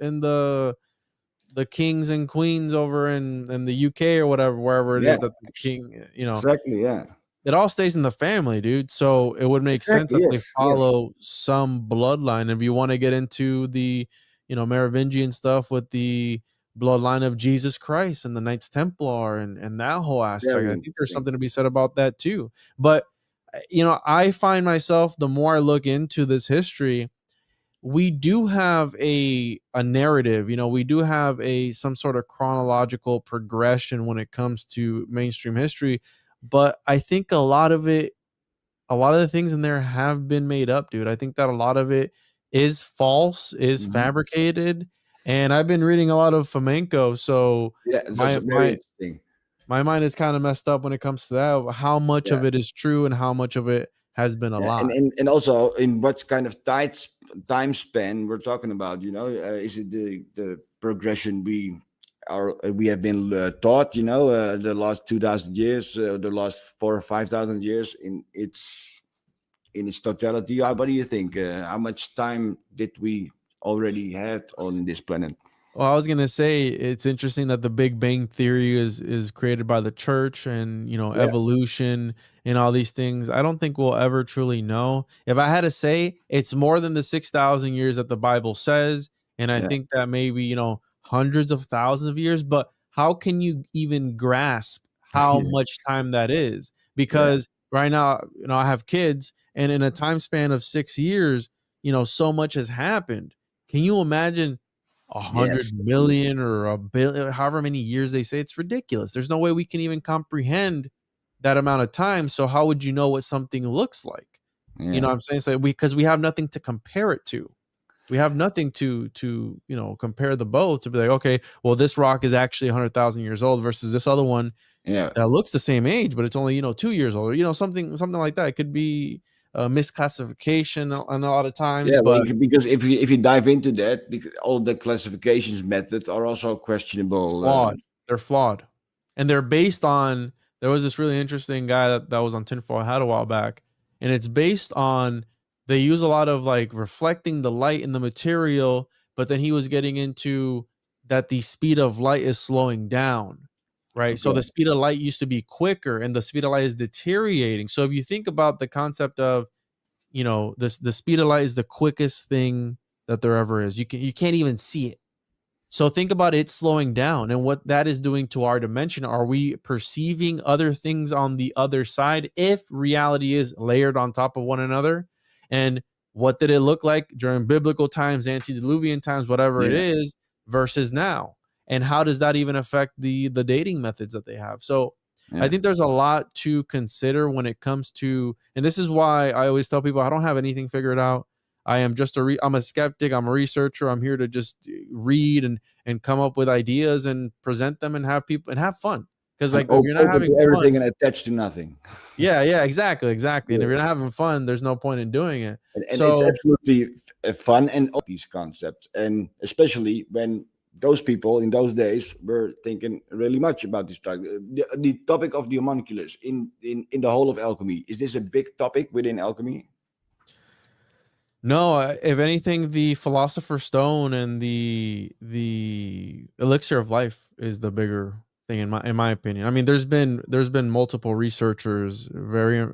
S2: in the kings and queens over in the UK or whatever, wherever it
S1: Yeah,
S2: is that the king,
S1: exactly. Yeah,
S2: it all stays in the family, dude. So it would make sense
S1: exactly.
S2: that they
S1: Yes, yes.
S2: follow some bloodline. If you want to get into the, Merovingian stuff with the bloodline of Jesus Christ and the Knights Templar and that whole aspect,
S1: Very
S2: I think there's
S1: interesting.
S2: something to be said about that too. But I find myself, the more I look into this history, we do have a narrative, we do have a some sort of chronological progression when it comes to mainstream history, but I think a lot of the things in there have been made up, dude. I think that a lot of it is false, is
S1: Hmm.
S2: fabricated, and I've been reading a lot of flamenco, so
S1: Yeah, it's
S2: my
S1: also very
S2: my
S1: interesting.
S2: my mind is kind of messed up when it comes to that, how much
S1: Yeah.
S2: of it is true and how much of it has been a
S1: Yeah,
S2: lie.
S1: and also in what kind of time span we're talking about, is it the progression we have been taught, the last 2,000 years, the last 4 or 5,000 years in its totality? What do you think? How much time did we already had on this planet?
S2: Well, I was gonna say it's interesting that the Big Bang Theory is created by the church and
S1: Yeah,
S2: evolution and all these things. I don't think we'll ever truly know. If I had to say, it's more than the 6,000 years that the Bible says, and I
S1: yeah,
S2: think that maybe hundreds of thousands of years. But how can you even grasp how
S1: yeah,
S2: much time that is?
S1: yeah,
S2: Because right now, I have kids, and in a time span of 6 years, so much has happened. Can you imagine a
S1: yes,
S2: hundred
S1: absolutely.
S2: million or a billion, however many years they say? It's ridiculous. There's no way we can even comprehend that amount of time. So how would you know what something looks like? You know
S1: Yeah,
S2: what I'm saying? So because we have nothing to compare it to. We have nothing to compare the both to be like, okay, well, this rock is actually 100,000 years old versus this other one
S1: yeah.
S2: that looks the same age, but it's only 2 years old. Something like that. It could be a misclassification a lot of times,
S1: Yeah, well,
S2: but
S1: because if you dive into that, because all the classifications methods are also questionable.
S2: flawed. They're flawed, and they're based on. There was this really interesting guy that was on Tinfoil Hat a while back, and it's based on, they use a lot of like reflecting the light in the material, but then he was getting into that the speed of light is slowing down, right? So the
S1: Okay.
S2: speed of light used to be quicker, and the speed of light is deteriorating. So if you think about the concept of, this, the speed of light is the quickest thing that there ever is. You can't even see it. So think about it slowing down and what that is doing to our dimension. Are we perceiving other things on the other side if reality is layered on top of one another? And what did it look like during biblical times, antediluvian times, whatever it
S1: Yeah,
S2: is, versus now? And how does that even affect the dating methods that they have? So I
S1: yeah,
S2: think there's a lot to consider when it comes to, and this is why I always tell people I don't have anything figured out. I am just I'm a skeptic. I'm a researcher. I'm here to just read and come up with ideas and present them and have people and have fun. Because
S1: I'm
S2: like if you're not
S1: open
S2: having
S1: to everything
S2: fun,
S1: and attached to nothing.
S2: yeah, yeah, exactly. And if
S1: Yeah.
S2: you're not having fun, there's no point in doing it.
S1: And it's
S2: So
S1: absolutely fun and these concepts, and especially when those people in those days were thinking really much about this topic. The topic of the homunculus in the whole of alchemy, is this a big topic within alchemy?
S2: no, if anything, the Philosopher's Stone and the Elixir of Life is the bigger thing in my opinion. I mean, there's been multiple researchers, very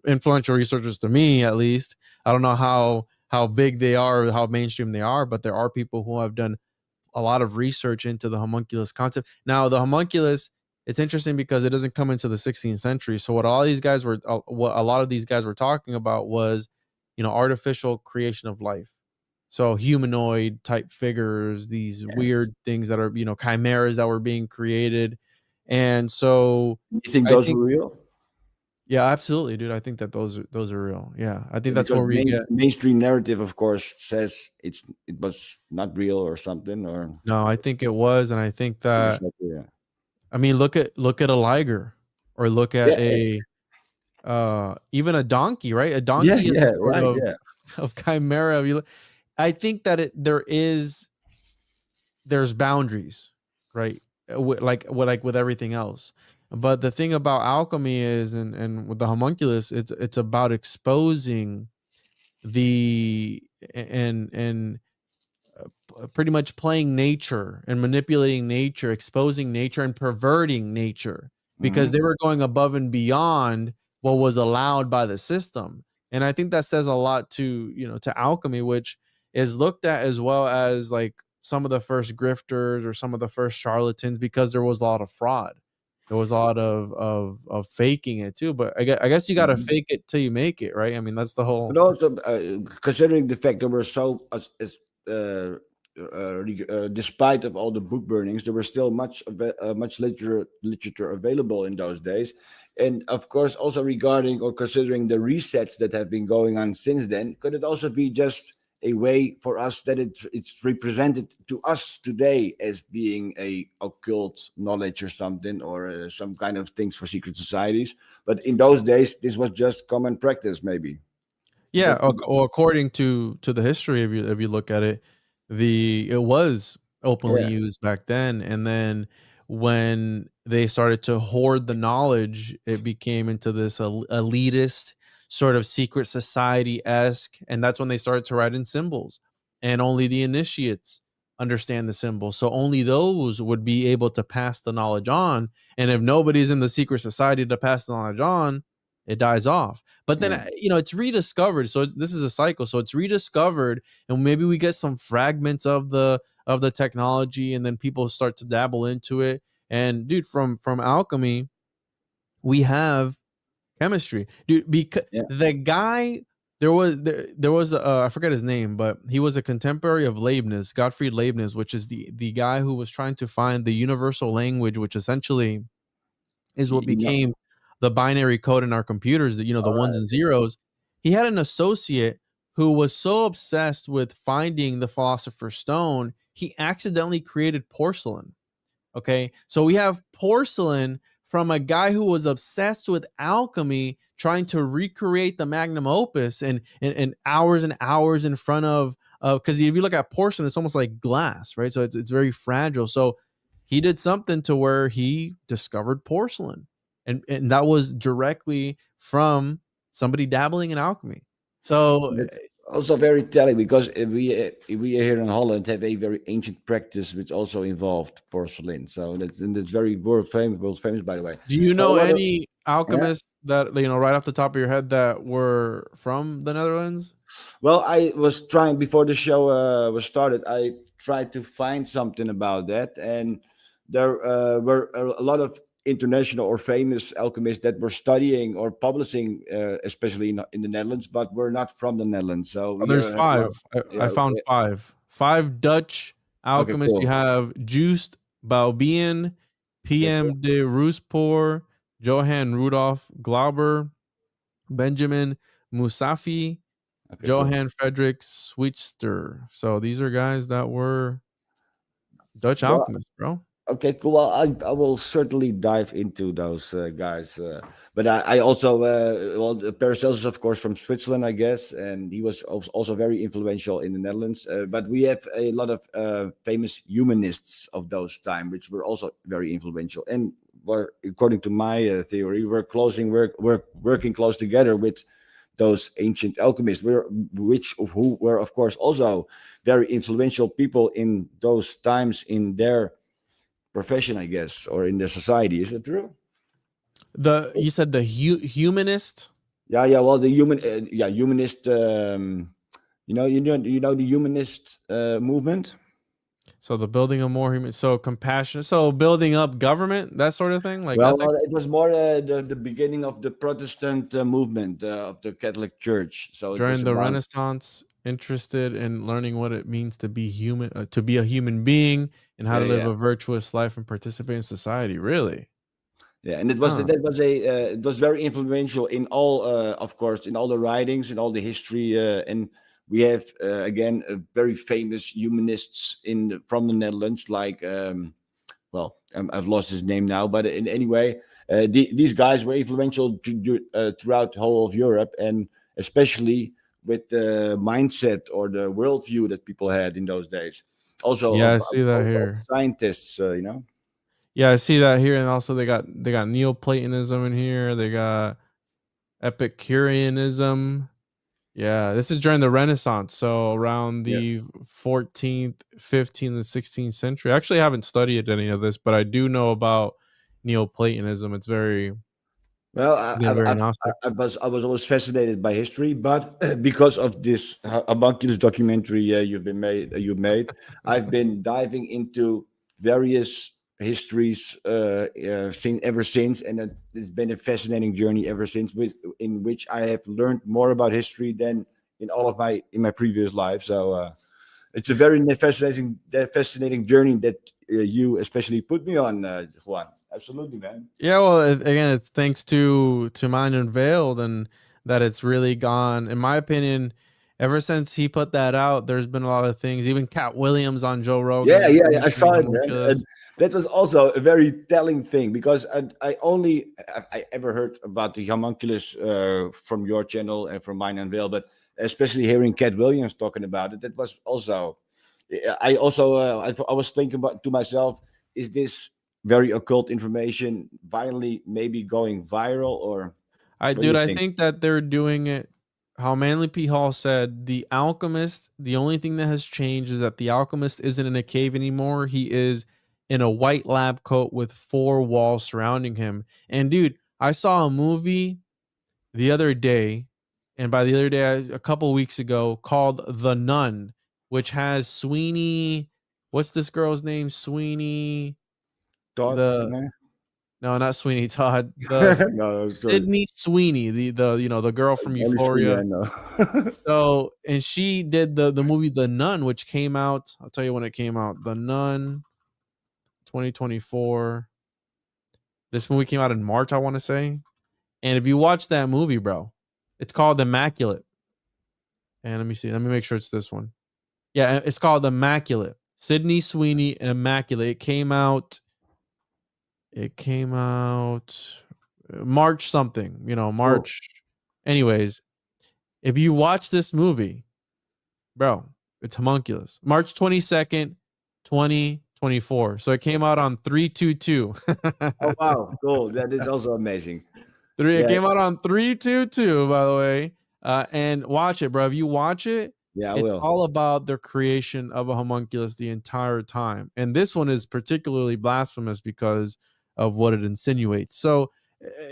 S2: influential researchers to me at least. I don't know how big they are, or how mainstream they are, but there are people who have done a lot of research into the homunculus concept. Now, the homunculus, it's interesting because it doesn't come into the 16th century. So what a lot of these guys were talking about was, artificial creation of life. So humanoid type figures, these
S1: Yes.
S2: weird things that are, chimeras that were being created. And so
S1: You think
S2: I
S1: those
S2: think,
S1: were real?
S2: Yeah, absolutely, dude. I think that those are real. Yeah, I think that's
S1: Because
S2: where we get.
S1: mainstream narrative, of course, says it was not real or something, or
S2: No, I think it was, and I think
S1: it was
S2: that,
S1: not real.
S2: I mean, look at a liger, or look at
S1: Yeah,
S2: a even a donkey, right? A
S1: yeah,
S2: donkey is a
S1: yeah,
S2: sort
S1: right, yeah.
S2: of chimera. I think that there's boundaries, right? Like with everything else. But the thing about alchemy is, and with the homunculus, it's about exposing the and pretty much playing nature and manipulating nature, exposing nature and perverting nature, because
S1: Hmm.
S2: they were going above and beyond what was allowed by the system. And I think that says a lot to, to alchemy, which is looked at as well as like some of the first grifters or some of the first charlatans, because there was a lot of fraud. There was a lot of faking it too. But I guess you got to
S1: Hmm.
S2: fake it till you make it, right? I mean, that's the
S1: But
S2: whole.
S1: also, considering the fact there were so, despite of all the book burnings, there was still much literature available in those days, and of course, also regarding or considering the resets that have been going on since then, could it also be just a way for us that it's represented to us today as being a occult knowledge or something, or some kind of things for secret societies, but in those days this was just common practice, maybe.
S2: Yeah,
S1: That could,
S2: well, according to the history, if you look at it, it was openly
S1: yeah,
S2: used back then, and then when they started to hoard the knowledge, it became into this elitist sort of secret society esque, and that's when they started to write in symbols, and only the initiates understand the symbols, so only those would be able to pass the knowledge on, and if nobody's in the secret society to pass the knowledge on, it dies off. But then,
S1: yeah.
S2: it's rediscovered. So this is a cycle. So it's rediscovered, and maybe we get some fragments of the technology, and then people start to dabble into it. And dude, from alchemy, we have chemistry, dude. Because
S1: Yeah.
S2: the guy, there was I forget his name, but he was a contemporary of Leibniz, Gottfried Leibniz, which is the guy who was trying to find the universal language, which essentially is what
S1: No.
S2: became the binary code in our computers, the
S1: All
S2: ones
S1: right.
S2: and zeros. He had an associate who was so obsessed with finding the philosopher's stone, he accidentally created porcelain. Okay. So we have porcelain from a guy who was obsessed with alchemy, trying to recreate the magnum opus, and hours and hours in front of, because if you look at porcelain, it's almost like glass, right? So it's very fragile. So he did something to where he discovered porcelain. And that was directly from somebody dabbling in alchemy. So
S1: That's also very telling because we here in Holland have a very ancient practice which also involved porcelain. So that's very world famous, by the way.
S2: do you
S1: Well,
S2: know
S1: a lot of
S2: any
S1: yeah.
S2: alchemists that, right off the top of your head, that were from the Netherlands?
S1: Well, I was trying before the show was started. I tried to find something about that, and there were a lot of international or famous alchemists that were studying or publishing, especially in the Netherlands, but were not from the Netherlands. So
S2: Oh,
S1: we
S2: there's
S1: have a lot.
S2: 5. I
S1: Yeah.
S2: found 5. 5 Dutch
S1: Okay.
S2: alchemists. You
S1: Cool.
S2: have Joost Bouwbien,
S1: Okay. Cool.
S2: PM de Roospoor, Johann Rudolf Glauber, Benjamin Musafi,
S1: Okay. Cool.
S2: Johann Frederick Sweetster. So these are guys that were Dutch
S1: Well,
S2: alchemists, bro.
S1: okay, cool. Well, I will certainly dive into those guys. But I also, Paracelsus, of course, from Switzerland, I guess, and he was also very influential in the Netherlands. But we have a lot of famous humanists of those time, which were also very influential, and were, according to my theory, were working close together with those ancient alchemists, who were, of course, also very influential people in those times in their profession, I guess, or in their society. Is it true?
S2: You said the humanist.
S1: Yeah, yeah. Well, the humanist. The humanist movement.
S2: So the building of more human, so compassion, so building up government, that sort of thing, like
S1: Well,
S2: ethics.
S1: it was more the beginning of the Protestant movement of the Catholic Church. So it was
S2: During the
S1: around.
S2: Renaissance, interested in learning what it means to be human, to be a human being, and how
S1: Yeah,
S2: to live
S1: yeah.
S2: a virtuous life and participate in society. Really?
S1: Yeah, and
S2: Huh.
S1: it was very influential in all, of course, in all the writings, in all the history, and we have again very famous humanists from the Netherlands, like well, I've lost his name now, but in anyway, these guys were influential throughout the whole of Europe, and especially with the mindset or the worldview that people had in those days. Also
S2: Yeah, I see that
S1: also of
S2: here.
S1: scientists, you know.
S2: Yeah, I see that here, and also they got Neoplatonism in here. They got Epicureanism. Yeah, this is during the Renaissance, so around
S1: Yeah.
S2: the 14th, 15th, and 16th century. I actually haven't studied any of this, but I do know about Neoplatonism. It's very,
S1: Well,
S2: again, very Gnostic.
S1: I was always fascinated by history, but because of this Homunculus documentary you made, I've been diving into various histories ever since, and it's been a fascinating journey ever since, in which I have learned more about history than in my previous life. So it's a very fascinating journey that you especially put me on, Juan. Absolutely, man.
S2: Yeah, well, again, it's thanks to Mind Unveiled, and that it's really gone. In my opinion, ever since he put that out, there's been a lot of things. Even Cat Williams on Joe
S1: Yeah,
S2: Rogan
S1: yeah, yeah, I
S2: mentioning
S1: saw it, man. And
S2: homunculus.
S1: that was also a very telling thing because I ever heard about the homunculus from your channel and from mine and Vale, but especially hearing Cat Williams talking about it, that was also. I also I was thinking about to myself, is this very occult information finally maybe going viral, or what do
S2: Dude,
S1: you
S2: I
S1: think?
S2: think that they're doing it. How Manly P. Hall said, the alchemist, the only thing that has changed is that the alchemist isn't in a cave anymore. He is in a white lab coat with four walls surrounding him. And dude, I saw a movie the other day, and by the other day, a couple weeks ago, called The Nun, which has Sweeney. What's this girl's name? Sweeney.
S1: Thought?
S2: The
S1: No,
S2: No, not Sweeney Todd. The
S1: no, sorry,
S2: Sydney Sweeney, the girl from
S1: only Sweeney
S2: Euphoria.
S1: I know.
S2: So, and she did the movie The Nun, which came out. I'll tell you when it came out. The Nun, 2024. This movie came out in March, I want to say. And if you watch that movie, bro, it's called Immaculate. And let me see. Let me make sure it's this one. Yeah, it's called Immaculate. Sydney Sweeney Immaculate. It came out March something,
S1: Oh,
S2: March. Anyways, if you watch this movie, bro, it's homunculus. March 22nd, 2024. So it came out on 322.
S1: oh wow, cool. That is also amazing.
S2: It
S1: Yeah,
S2: came out on 322, by the way. And watch it, bro. If you watch it,
S1: yeah, I
S2: it's
S1: will.
S2: all about the creation of a homunculus the entire time. And this one is particularly blasphemous because of what it insinuates. So,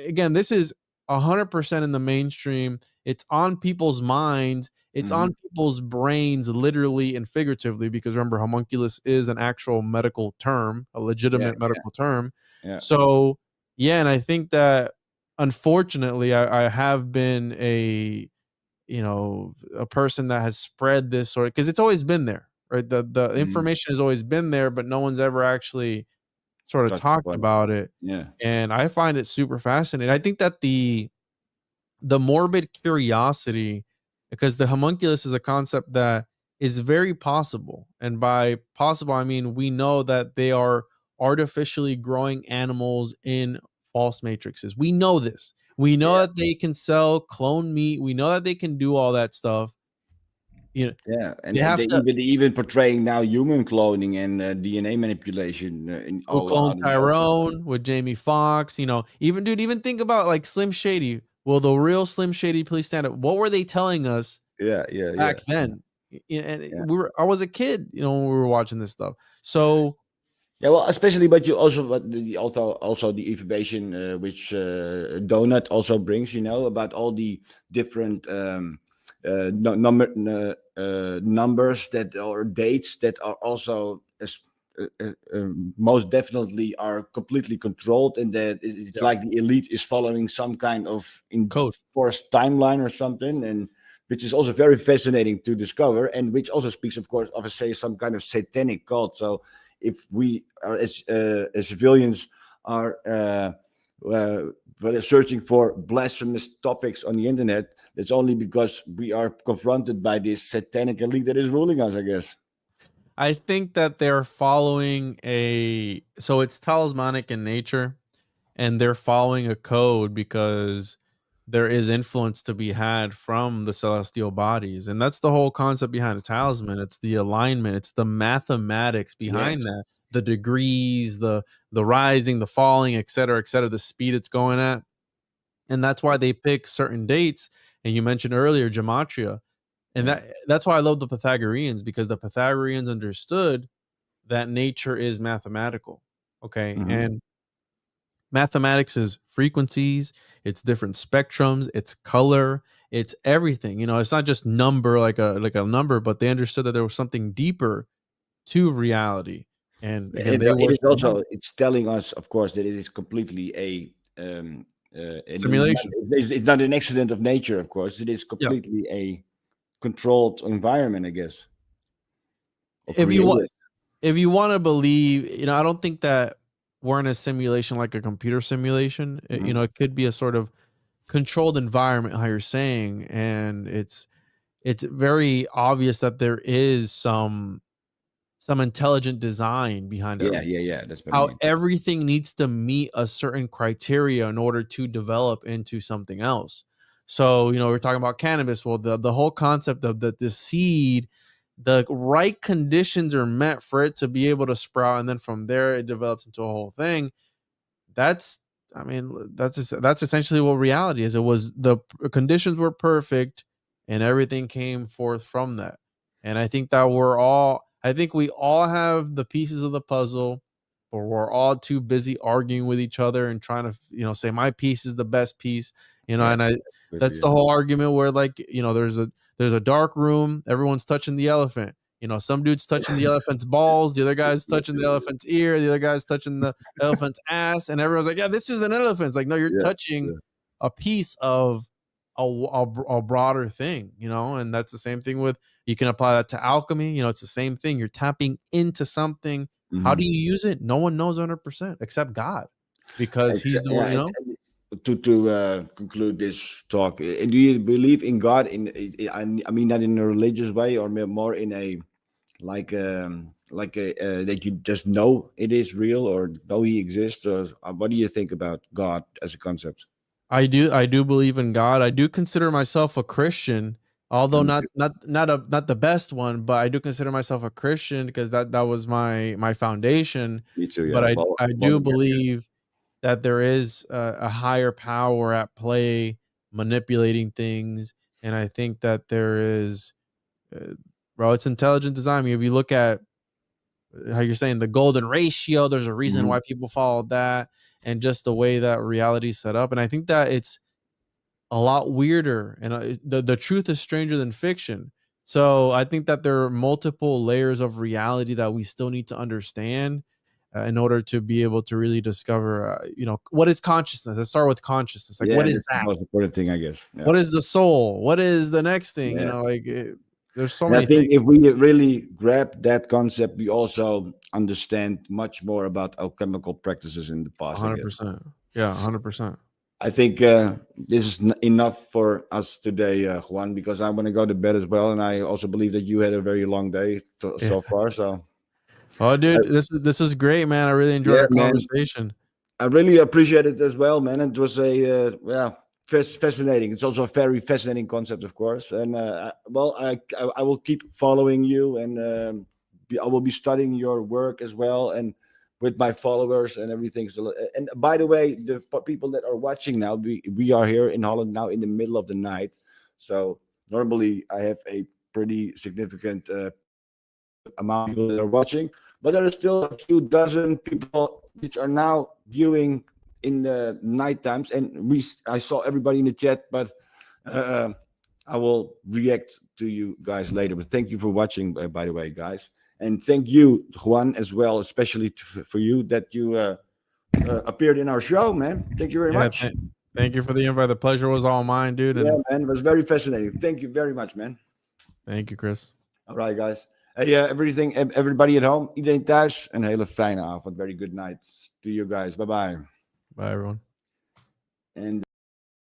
S2: again, this is 100% in the mainstream. It's on people's minds. It's
S1: Hmm.
S2: on people's brains, literally and figuratively, because remember, homunculus is an actual medical term, a
S1: Yeah,
S2: legitimate medical term.
S1: yeah.
S2: So, yeah, and I think that unfortunately, I have been a person that has spread this sort of, because it's always been there, right? The
S1: Mhm.
S2: information has always been there, but no one's ever actually sort of
S1: Touch
S2: talked
S1: upon it.
S2: about it.
S1: Yeah.
S2: And I find it super fascinating. I think that the morbid curiosity, because the homunculus is a concept that is very possible. And by possible, I mean we know that they are artificially growing animals in false matrices. We know this. We know
S1: Yeah,
S2: that they can sell clone meat. We know that they can do all that stuff. You know,
S1: yeah,
S2: they
S1: and
S2: have to
S1: they even portraying now human cloning and DNA manipulation in
S2: We'll
S1: all
S2: clone
S1: out in the open.
S2: Tyrone with Jamie Foxx. Even dude, even think about like Slim Shady. Will the real Slim Shady please stand up? What were they telling us
S1: Yeah, yeah, yeah,
S2: back then? And
S1: yeah.
S2: I was a kid, when we were watching this stuff. So
S1: Yeah, well, especially, but you also, but also the information which Donut also brings, about all the different numbers that or dates that are also most definitely are completely controlled, and that it's
S2: yeah,
S1: like the elite is following some kind of
S2: code.
S1: enforced timeline or something, and which is also very fascinating to discover, and which also speaks, of course, of say some kind of satanic cult. So if we are as civilians are but searching for blasphemous topics on the internet, it's only because we are confronted by this satanic elite that is ruling us, I guess.
S2: I think that they're following so it's talismanic in nature, and they're following a code because there is influence to be had from the celestial bodies. And that's the whole concept behind a talisman. It's the alignment, it's the mathematics behind
S1: Yes.
S2: that, the degrees, the rising, the falling, et cetera, the speed it's going at. And that's why they pick certain dates. And you mentioned earlier gematria. And
S1: Yeah.
S2: that's why I love the Pythagoreans, because the Pythagoreans understood that nature is mathematical. Okay.
S1: Hmm.
S2: And mathematics is frequencies, it's different spectrums, it's color, it's everything. It's not just number, like a number, but they understood that there was something deeper to reality. And again, they
S1: It is
S2: worship the number.
S1: also, it's telling us, of course, that it is completely
S2: Simulation.
S1: it's not an accident of nature, of course. It is
S2: Yeah.
S1: completely a controlled environment, I guess, or
S2: If you want
S1: created.
S2: if you want to believe, I don't think that we're in a simulation like a computer simulation.
S1: Hmm.
S2: It could be a sort of controlled environment, how you're saying, and it's very obvious that there is some intelligent design behind
S1: Yeah,
S2: everything.
S1: yeah, yeah. That's what I
S2: How
S1: mean.
S2: everything needs to meet a certain criteria in order to develop into something else. So, we're talking about cannabis. Well, the whole concept of the seed, the right conditions are met for it to be able to sprout, and then from there it develops into a whole thing. That's I mean, that's essentially what reality is. It was the conditions were perfect and everything came forth from that. And I think we all have the pieces of the puzzle, but we're all too busy arguing with each other and trying to, say my piece is the best piece,
S1: Yeah,
S2: and that's
S1: absolutely.
S2: the whole argument where, like, there's a dark room, everyone's touching the elephant. Some dude's touching the elephant's balls, the other guy's touching the elephant's ear, the other guy's touching the elephant's ass, and everyone's like, "Yeah, this is an elephant." It's like, no, you're
S1: Yeah,
S2: touching
S1: yeah.
S2: a piece of a broader thing, and that's the same thing with, you can apply that to alchemy. It's the same thing. You're tapping into something. How do
S1: Hmm.
S2: you use it? No one knows 100% except God, because He's the one.
S1: Yeah, and to conclude this talk, do you believe in God? I mean, not in a religious way, or more in a like a that you just know it is real, or know He exists, or what do you think about God as a concept?
S2: I do believe in God. I do consider myself a Christian, although
S1: Me
S2: not
S1: too.
S2: not the best one, but I do consider myself a Christian because that was my foundation.
S1: Me too.
S2: But
S1: Yeah.
S2: I
S1: Born
S2: do
S1: again.
S2: believe that there is a higher power at play manipulating things, and I think that there is, uh, bro, it's intelligent design. I mean, if you look at how you're saying the golden ratio, there's a reason
S1: Hmm.
S2: why people follow that, and just the way that reality's set up. And I think that it's a lot weirder, and the truth is stranger than fiction. So I think that there are multiple layers of reality that we still need to understand, in order to be able to really discover, what is consciousness. Let's start with consciousness. Like, what
S1: Yeah,
S2: is
S1: that's the
S2: that?
S1: most important thing, I guess. Yeah.
S2: What is the soul? What is the next thing?
S1: Yeah.
S2: There's so
S1: And I
S2: many things.
S1: think if we really grab that concept, we also understand much more about alchemical practices in the past, I guess.
S2: 100%. Yeah, 100%.
S1: I think this is enough for us today, Juan, because I want to go to bed as well. And I also believe that you had a very long day
S2: Yeah.
S1: so far. So,
S2: Oh,
S1: uh,
S2: dude, this is great, man. I really enjoyed
S1: yeah,
S2: our
S1: man,
S2: conversation.
S1: I really appreciate it as well, man. It was a yeah, fascinating. It's also a very fascinating concept, of course. And I will keep following you, and I will be studying your work as well, and with my followers and everything. So, and by the way, the people that are watching now, we are here in Holland now in the middle of the night. So normally I have a pretty significant amount of people that are watching, but there are still a few dozen people which are now viewing in the night times. And I saw everybody in the chat, but uh, I will react to you guys later. But thank you for watching, by the way, guys, and thank you, Juan, as well, especially for you that you appeared in our show, man. Thank you very
S2: Yeah,
S1: much.
S2: thank you for the invite. The pleasure was all mine, dude,
S1: Yeah,
S2: and
S1: man, it was very fascinating. Thank you very much, man.
S2: thank you, Chris.
S1: All right, guys. Hey, everybody at home, iedereen thuis, een hele fijne avond. Very good night to you guys. Bye bye.
S2: Bye, everyone.
S1: And